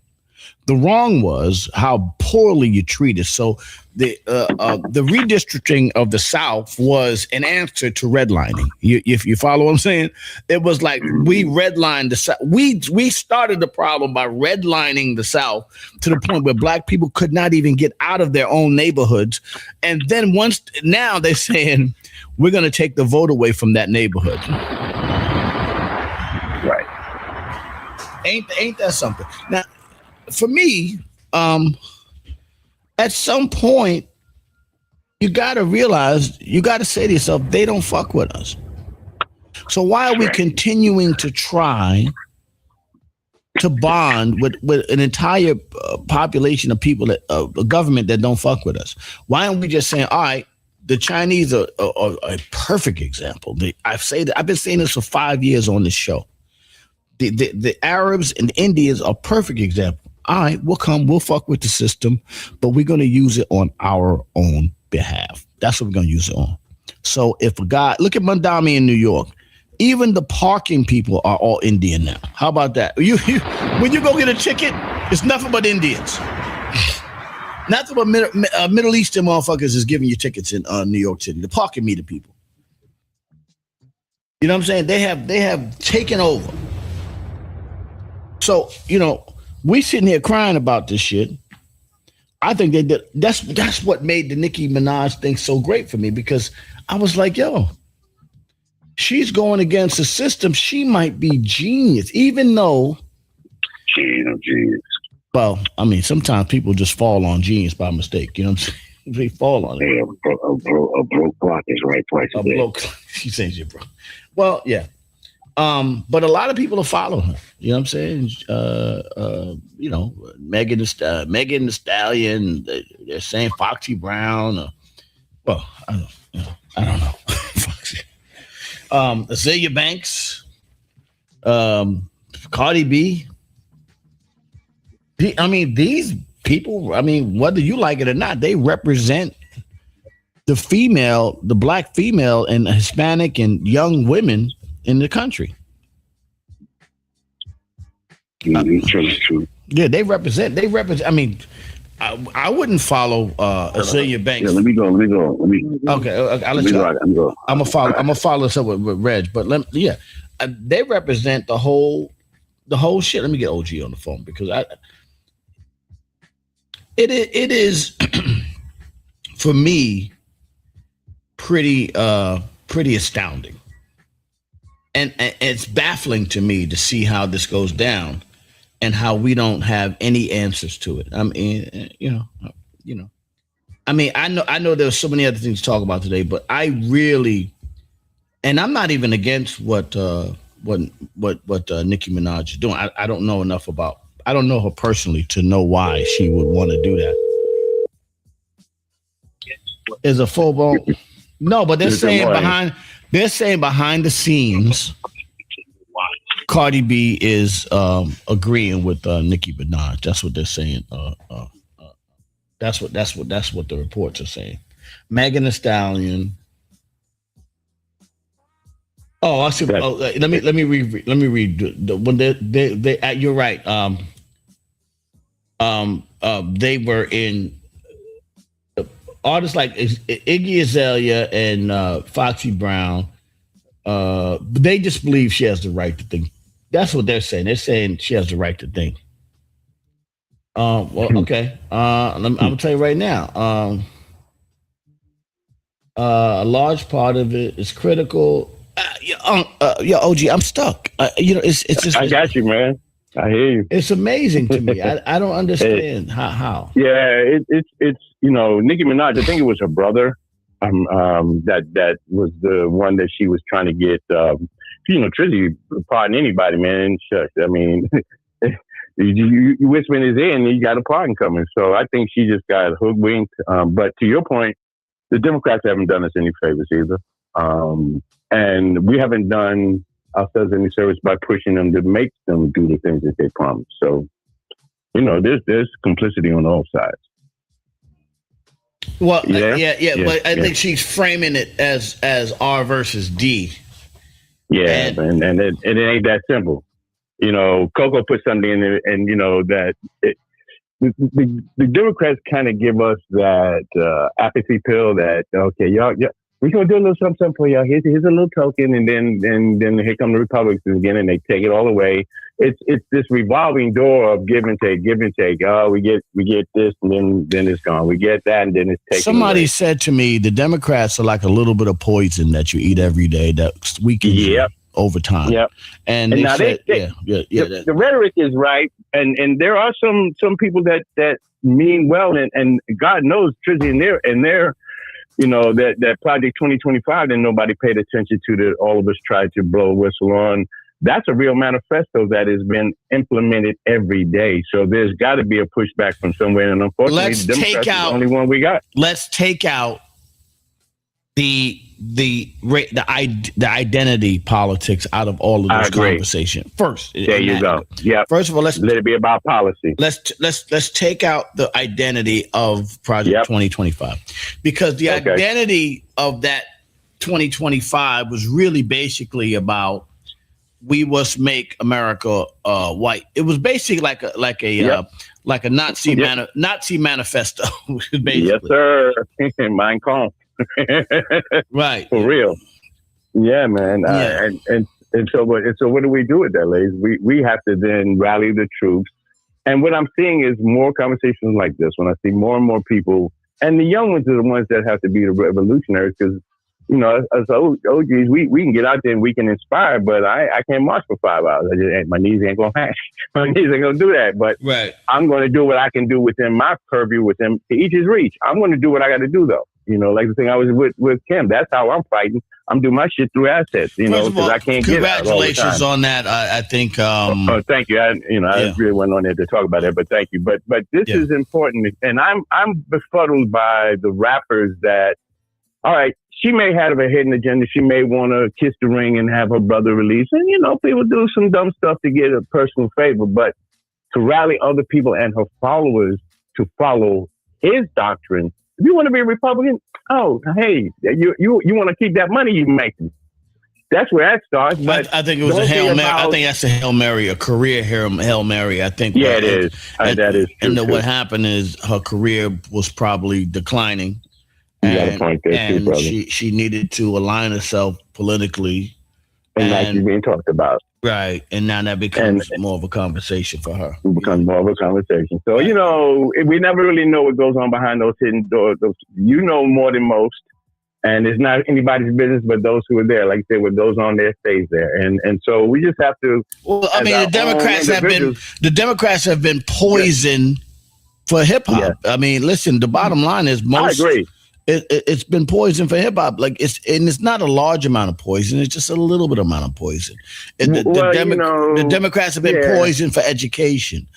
The wrong was how poorly you treated. So the redistricting of the South was an answer to redlining. If you follow what I'm saying, it was like we redlined the South. We started the problem by redlining the South to the point where black people could not even get out of their own neighborhoods. And then now they're saying we're going to take the vote away from that neighborhood. Right. Ain't that something? Now, for me, at some point, you got to realize, you got to say to yourself, they don't fuck with us. So why are we continuing to try to bond with an entire population of people, a government that don't fuck with us? Why aren't we just saying, all right, the Chinese are a perfect example. I've been saying this for 5 years on this show. The Arabs and Indians are a perfect example. All right, we'll fuck with the system, but we're going to use it on our own behalf. That's what we're going to use it on. So if a guy, look at Mandami in New York, even the parking people are all Indian now. How about that? When you go get a ticket, it's nothing but Indians. Nothing but Middle Eastern motherfuckers is giving you tickets in New York City. The parking meter people. You know what I'm saying? They have taken over. So, we sitting here crying about this shit. I think they did. That's what made the Nicki Minaj thing so great for me, because I was like, yo, she's going against the system. She might be genius, even though she ain't no genius. Well, I mean, sometimes people just fall on genius by mistake. You know what I'm saying? They fall on it. Hey, a broke clock is right twice a day. She says you broke. Well, yeah. But a lot of people are following her. You know what I'm saying? Megan Thee Stallion. They're saying Foxy Brown. I don't know. Foxy. Azealia Banks. Cardi B. I mean, these people. I mean, whether you like it or not, they represent the black female and Hispanic and young women in the country. True. Yeah, they represent. I mean, I wouldn't follow Azealia Banks. Yeah, let me go. Okay, I'll let you. I'm gonna follow this up with Reg, but they represent the whole shit. Let me get OG on the phone, because it is for me pretty astounding. And it's baffling to me to see how this goes down and how we don't have any answers to it. I mean, I mean, I know there's so many other things to talk about today, but I really, and I'm not even against what Nicki Minaj is doing. I don't know enough about. I don't know her personally to know why she would want to do that. Is a full blown no, but they're saying behind the scenes, Cardi B is agreeing with Nicki Minaj. That's what they're saying. That's what the reports are saying. Megan Thee Stallion. Oh, I see. Oh, let me read. When they you're right. They were in artists like Iggy Azalea and Foxy Brown. They just believe she has the right to think. That's what they're saying. They're saying she has the right to think. Well, okay. I'm gonna tell you right now. A large part of it is critical. OG, I'm stuck. It's just. I got you, man. I hear you. It's amazing to me. I don't understand how. Yeah, it's Nicki Minaj. I think it was her brother. That was the one that she was trying to get. Trizzy, pardon anybody, man. Shucks. I mean, you whisper in his ear and you got a pardon coming. So I think she just got hoodwinked. But to your point, the Democrats haven't done us any favors either. And we haven't done ourselves any service by pushing them to make them do the things that they promised. So, there's complicity on all sides. Well, yeah. But I think she's framing it as R versus D. Yeah, and it ain't that simple. Coco put something in there, and that the Democrats kind of give us that apathy pill that okay, y'all, we're gonna do a little something for y'all. Here's a little token, and then here come the Republicans again, and they take it all away. It's this revolving door of give and take. Oh, we get this, and then it's gone. We get that, and then it's taken. Somebody away. said to me, the Democrats are like a little bit of poison that you eat every day that weakens you over time. Yep. And they now said, the rhetoric is right, and there are some people that mean well, and God knows Trizzy and their that Project 2025 that nobody paid attention to, that all of us tried to blow a whistle on. That's a real manifesto that has been implemented every day. So there's got to be a pushback from somewhere. And unfortunately, the Democrats is the only one we got. Let's take out the identity politics out of all of this conversation. First, there you go. Yeah. First of all, let's let it be about policy. Let's take out the identity of Project 2025, because the identity of that 2025 was really basically about we must make America white. It was basically like a Nazi Nazi manifesto. Basically. Yes, sir. Mein Kampf. Right. For real. Yeah, man. And so what do we do with that, ladies? We have to then rally the troops. And what I'm seeing is more conversations like this. When I see more and more people, and the young ones are the ones that have to be the revolutionaries, because as OGs, we can get out there and we can inspire, but I can't march for 5 hours. My knees ain't gonna hang. My knees ain't gonna do that. But I'm gonna do what I can do within my purview, within to each his reach. I'm gonna do what I got to do, though. Like the thing I was with Kim. That's how I'm fighting. I'm doing my shit through assets. Because I can't get out all the time. Congratulations on that. I think. Thank you. I really went on there to talk about it, but thank you. But this is important, and I'm befuddled by the rappers that. All right. She may have a hidden agenda. She may want to kiss the ring and have her brother released. And, people do some dumb stuff to get a personal favor. But to rally other people and her followers to follow his doctrine, if you want to be a Republican, hey, you want to keep that money you're making. That's where that starts. But I think it was a Hail Mary. I think that's a Hail Mary, a career Hail Mary. I think. Yeah, it is. That is true. And what happened is her career was probably declining. You got a point there too, brother. She needed to align herself politically. And like you're being talked about. Right. And now that becomes more of a conversation for her. It becomes more of a conversation. So, we never really know what goes on behind those hidden doors. More than most. And it's not anybody's business but those who are there. Like I said, what goes on there stays there. And so we just have to. Well, I mean, the Democrats have been poisoned for hip hop. I mean, listen, the bottom line is I agree. It's been poison for hip hop. Like it's not a large amount of poison. It's just a little bit amount of poison. The Democrats have been poisoned for education.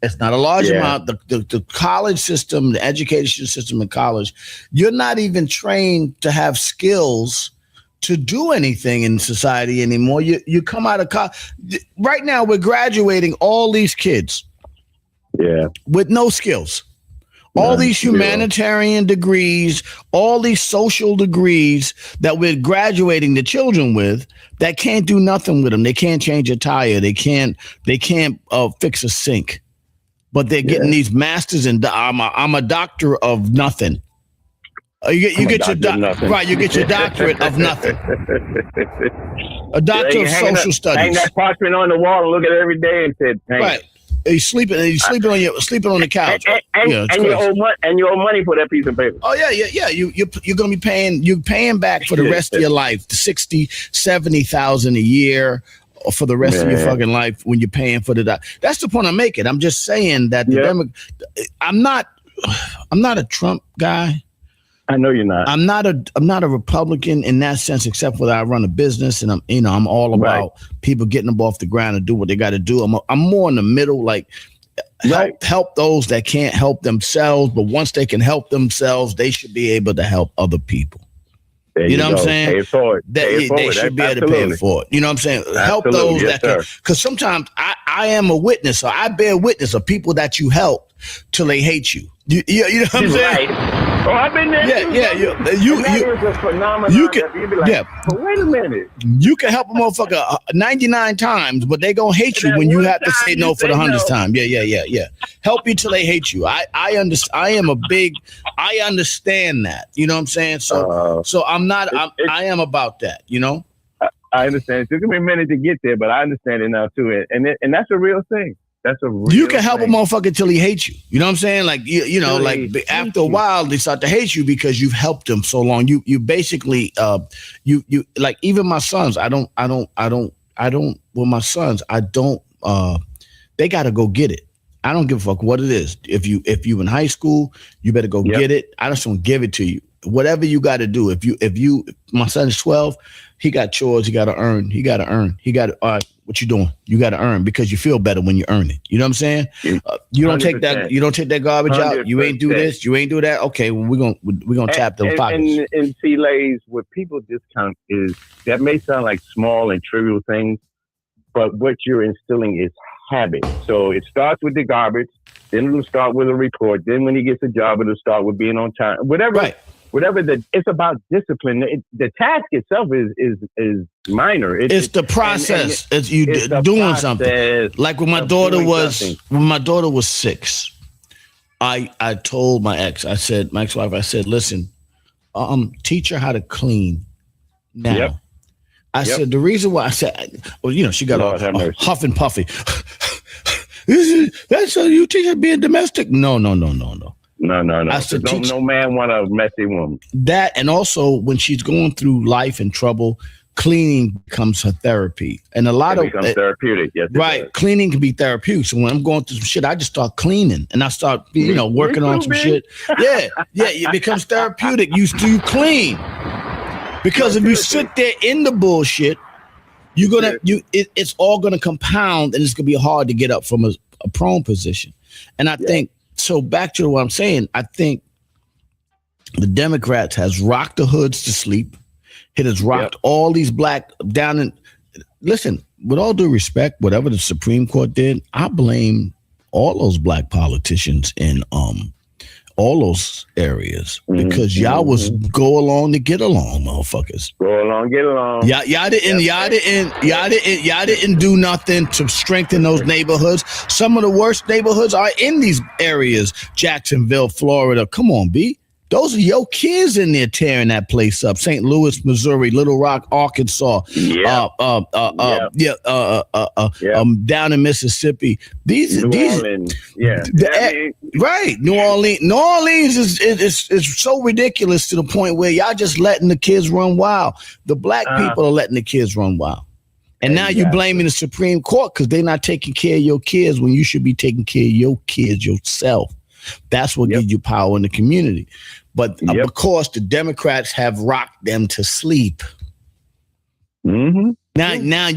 It's not a large amount. The college system, the education system in college, you're not even trained to have skills to do anything in society anymore. You come out of college. Right now, we're graduating all these kids with no skills. All these humanitarian degrees, all these social degrees that we're graduating the children with that can't do nothing with them. They can't change a tire. They can't fix a sink. But they're getting these masters in. I'm a doctor of nothing. You get your You get your doctorate of nothing. A doctor of social studies. Hang that parchment on the wall and look at it every day and said, right. He's sleeping on the couch. And you owe money for that piece of paper. Oh yeah. You're gonna be paying back for the rest of your life, $60,000-$70,000 a year for the rest of your fucking life when you're paying for the. That's the point I'm making. I'm just saying that I'm not a Trump guy. I know you're not. I'm not a Republican in that sense, except for that I run a business and I'm all about people getting them off the ground and do what they got to do. I'm more in the middle, like help those that can't help themselves, but once they can help themselves, they should be able to help other people. You know what I'm saying? Pay it forward. They should be able to pay it forward. You know what I'm saying? Help those that can. Because sometimes I am a witness, or I bear witness of people that you help till they hate you. You know what I'm saying? Right. Oh, I've been there. It's a phenomenon. You can, you'd be like, but wait a minute. You can help a motherfucker 99 times, but they gonna hate you when you have to say no for the 100th time. Yeah. Help you till they hate you. I understand that. You know what I'm saying? So I am about that. You know. I understand. It took me a minute to get there, but I understand it now too. And that's a real thing. That's a real You can help thing. a motherfucker till he hates you. You know what I'm saying? Like you know, like after a while they start to hate you because you've helped them so long. You basically you like even my sons. I don't with my sons. They got to go get it. I don't give a fuck what it is. If you in high school, you better go get it. I just don't give it to you. Whatever you got to do. If my son is 12, he got chores. He got to earn. He got to. What you doing? You got to earn because you feel better when you earn it. You know what I'm saying? You don't take that. You don't take that garbage 100%. Out. You ain't do this. You ain't do that. Okay, well we're gonna tap them pockets. And see, Lays, what people discount is that may sound like small and trivial things, but what you're instilling is habit. So it starts with the garbage, then it'll start with a report. Then when he gets a job, it'll start with being on time. Whatever. It's about discipline. The task itself is minor. It's the process. It's doing something. Like when my daughter was 6, I told my ex-wife, I said, listen, teach her how to clean now. Yep. I said, the reason why I said, well, you know, she got a huff and puffy. That's how you teach her being domestic? No. No. I said, no man want a messy woman. That, and also when she's going through life and trouble, cleaning becomes her therapy. And it becomes therapeutic. Yes, right. Cleaning can be therapeutic. So when I'm going through some shit, I just start cleaning and I start, working on some shit. Yeah. It becomes therapeutic. You clean. Because if you sit there in the bullshit, it's all gonna compound and it's gonna be hard to get up from a prone position. And I think, so back to what I'm saying, I think the Democrats has rocked the hoods to sleep. It has rocked all these black down in. Listen, with all due respect, whatever the Supreme Court did, I blame all those black politicians in all those areas because y'all was go along to get along, motherfuckers. Go along, get along. Y'all didn't do nothing to strengthen those neighborhoods. Some of the worst neighborhoods are in these areas. Jacksonville, Florida. Come on, B. Those are your kids in there tearing that place up. St. Louis, Missouri, Little Rock, Arkansas, down in Mississippi. New Orleans, right? New Orleans is so ridiculous to the point where y'all just letting the kids run wild. The black people are letting the kids run wild, and now you're blaming the Supreme Court because they're not taking care of your kids when you should be taking care of your kids yourself. That's what gives you power in the community. But of course, the Democrats have rocked them to sleep. Mm-hmm. Now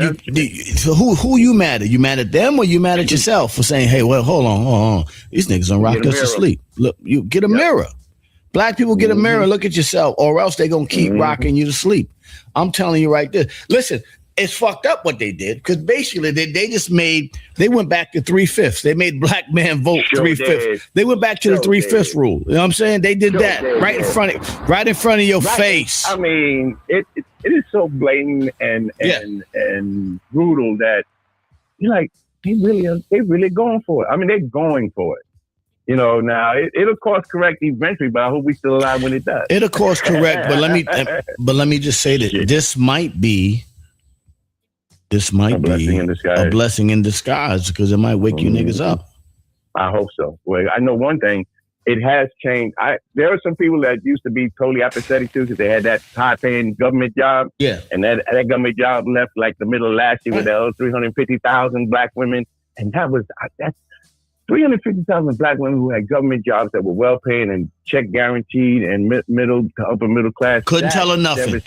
so who you mad at? You mad at them or you mad at yourself for saying, hey, well, hold on. These niggas done rocked us to sleep. Look, you get a mirror. Black people get a mirror, look at yourself, or else they're going to keep rocking you to sleep. I'm telling you right there. Listen, it's fucked up what they did, because basically they went back to 3/5. They made black man vote 3/5. They went back to the 3/5 rule. You know what I'm saying? They did that right in front of your face. I mean, it is so blatant and brutal that you're like, they really going for it. I mean, they're going for it. You know, now it'll course correct eventually, but I hope we still alive when it does. It'll course correct, but let me just say that this might be a blessing in disguise, because it might wake you niggas up. I hope so. Well, I know one thing. It has changed. There are some people that used to be totally apathetic to, because they had that high-paying government job. Yeah. And that government job left like the middle of last year with those 350,000 black women. And that's 350,000 black women who had government jobs that were well-paying and check guaranteed and middle to upper middle class. Couldn't tell her nothing.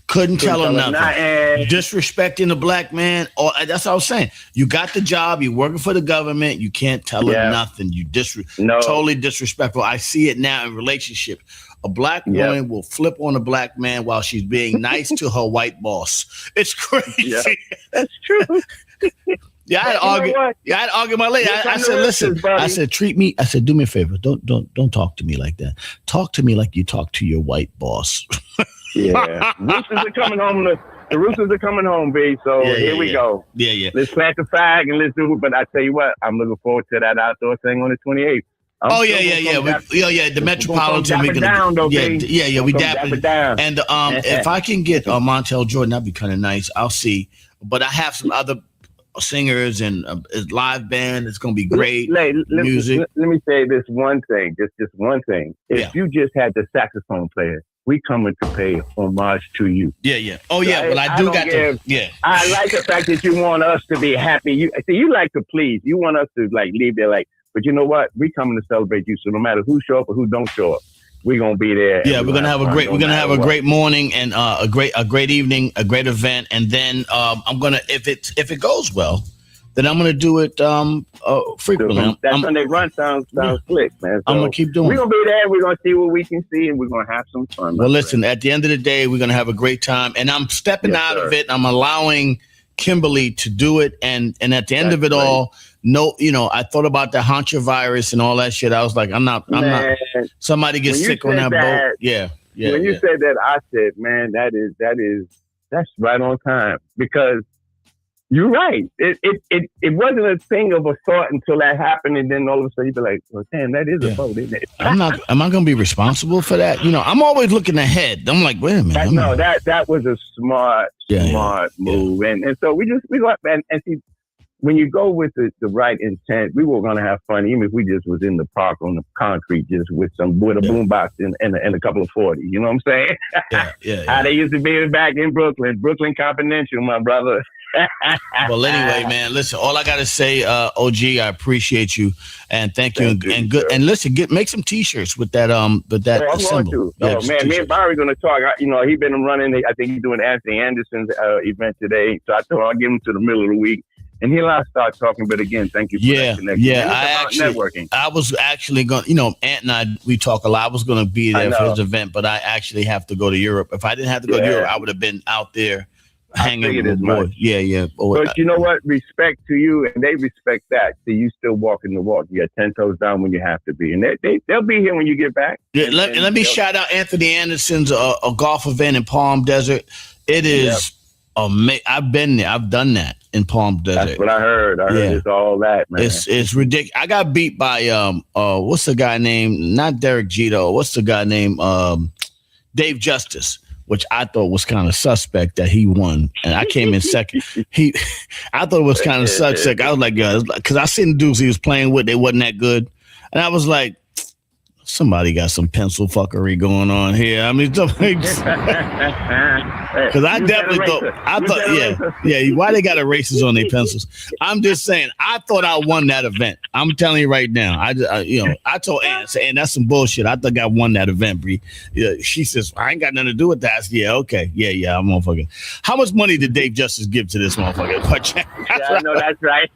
Couldn't tell her nothing. Disrespecting the black man. That's what I was saying. You got the job. You're working for the government. You can't tell her nothing. You totally disrespectful. I see it now in relationships. A black woman will flip on a black man while she's being nice to her white boss. It's crazy. Yeah, that's true. Yeah, I had to argue my lady. I said, listen, I said, do me a favor. Don't talk to me like that. Talk to me like you talk to your white boss. Yeah. Roosters are coming home. The Roosters are coming home, B. So here we go. Yeah. Let's plant the flag and let's do it. But I tell you what, I'm looking forward to that outdoor thing on the 28th. The Metropolitan. We dap it down. And if I can get Montel Jordan, that'd be kind of nice. I'll see. But I have some other singers and live band. It's gonna be great. Music. Let me say this one thing. Just one thing. If you just had the saxophone player, we coming to pay homage to you. Yeah. Oh yeah. Well, I do got to. Yeah. I like the fact that you want us to be happy. You like to please. You want us to like leave there like. But you know what? We coming to celebrate you. So no matter who show up or who don't show up, we're gonna be there. Yeah, we're gonna have a great morning and a great evening, a great event, and then I'm gonna if it goes well, then I'm gonna do it frequently. That Sunday run sounds slick, man. So I'm gonna keep doing it. We're gonna be there. We're gonna see what we can see, and we're gonna have some fun. Well, listen. At the end of the day, we're gonna have a great time, and I'm stepping out of it. I'm allowing Kimberly to do it, and at the end of it all. No, I thought about the hantavirus and all that shit. I was like, I'm not. Somebody gets sick on that boat. Yeah. When you said that, I said, man, that's right on time, because you're right. It wasn't a thing of a thought until that happened, and then all of a sudden you'd be like, well, damn, that is a boat, isn't it? Am I going to be responsible for that? I'm always looking ahead. I'm like, wait a minute. That was a smart move, and so we go up and see. When you go with the right intent, we were going to have fun, even if we just was in the park on the concrete, just with a boombox and a couple of 40. You know what I'm saying? Yeah. How they used to be back in Brooklyn Confidential, my brother. Well, anyway, man, listen, all I got to say, OG, I appreciate you and thank you. And good. And listen, make some T-shirts with that, I'm symbol. Going to. Man, me and Barry going to talk. He's been running, I think he's doing Anthony Anderson's event today. So I thought I'll give him to the middle of the week. And he'll start talking, but again, thank you for that connection. Networking. I was actually going, Ant and I, we talk a lot. I was going to be there for his event, but I actually have to go to Europe. If I didn't have to go to Europe, I would have been out there hanging with boys. Yeah. But you know what? Respect to you, and they respect that. So you still walking the walk. You got 10 toes down when you have to be. And they'll be here when you get back. Yeah, let me shout out Anthony Anderson's a golf event in Palm Desert. It is amazing. I've been there. I've done that in Palm Desert. That's what I heard. I heard it's all that, man. It's ridiculous. I got beat by what's the guy named? Not Derek Jeter. What's the guy named? Dave Justice, which I thought was kind of suspect that he won, and I came in second. I thought it was kind of suspect. I was like, because I seen the dudes he was playing with, they wasn't that good, and I was like, somebody got some pencil fuckery going on here. I mean, because I definitely thought, yeah. Why they got erasers on their pencils? I'm just saying, I thought I won that event. I'm telling you right now. I told Ann, saying that's some bullshit. I think I won that event, Bree. Yeah, she says, I ain't got nothing to do with that. I said, yeah, okay. Yeah, I'm motherfucking. How much money did Dave Justice give to this motherfucker? I know that's right.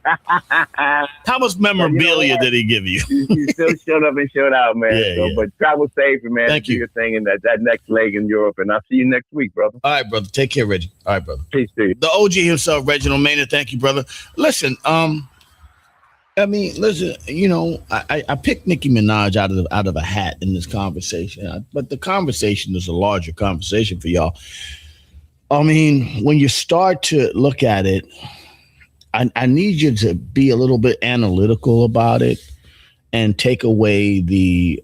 How much memorabilia did he give you? You still showed up and showed out, man. But travel safe, man. Thank you. Do your thing in that next leg in Europe, and I'll see you next week, brother. All right, brother. Take care, Reggie. All right, brother. Peace to you. The OG himself, Reginald Maynard. Thank you, brother. Listen, I picked Nicki Minaj out of a hat in this conversation, but the conversation is a larger conversation for y'all. I mean, when you start to look at it, I need you to be a little bit analytical about it and take away the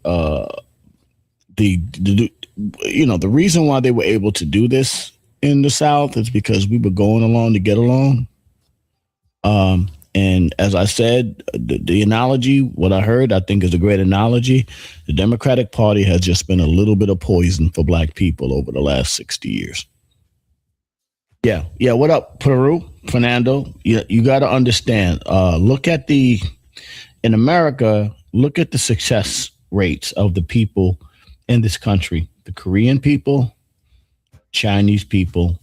reason why they were able to do this in the South is because we were going along to get along. And as I said, the analogy, what I heard, I think is a great analogy. The Democratic Party has just been a little bit of poison for black people over the last 60 years. Yeah. What up, Fernando? You got to understand. In America, look at the success rates of the people in this country: the Korean people, Chinese people,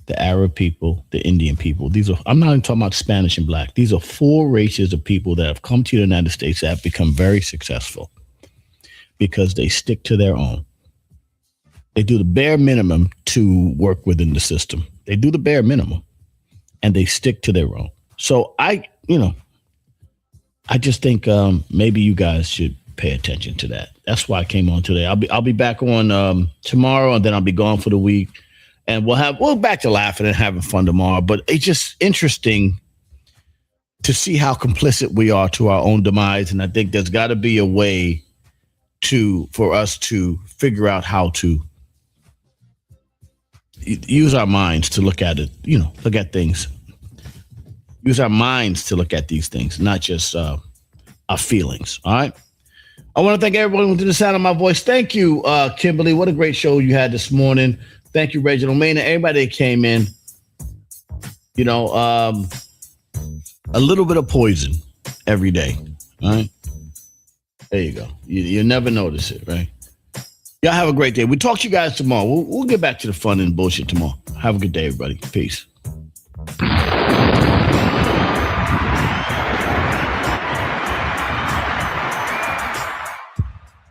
the Arab people, the Indian people. I'm not even talking about Spanish and black. These are 4 races of people that have come to the United States that have become very successful because they stick to their own. They do the bare minimum to work within the system. They do the bare minimum and they stick to their own. So I just think maybe you guys should pay attention to that. That's why I came on today. I'll be back on tomorrow, and then I'll be gone for the week. And we'll back to laughing and having fun tomorrow. But it's just interesting to see how complicit we are to our own demise. And I think there's got to be a way for us to figure out how to use our minds to look at it, look at things. Use our minds to look at these things, not just our feelings. All right. I want to thank everyone who did the sound of my voice. Thank you, Kimberly. What a great show you had this morning. Thank you, Reginald Maynard. Everybody that came in, a little bit of poison every day. All right. There you go. You never notice it, right? Y'all have a great day. We'll talk to you guys tomorrow. We'll get back to the fun and bullshit tomorrow. Have a good day, everybody. Peace.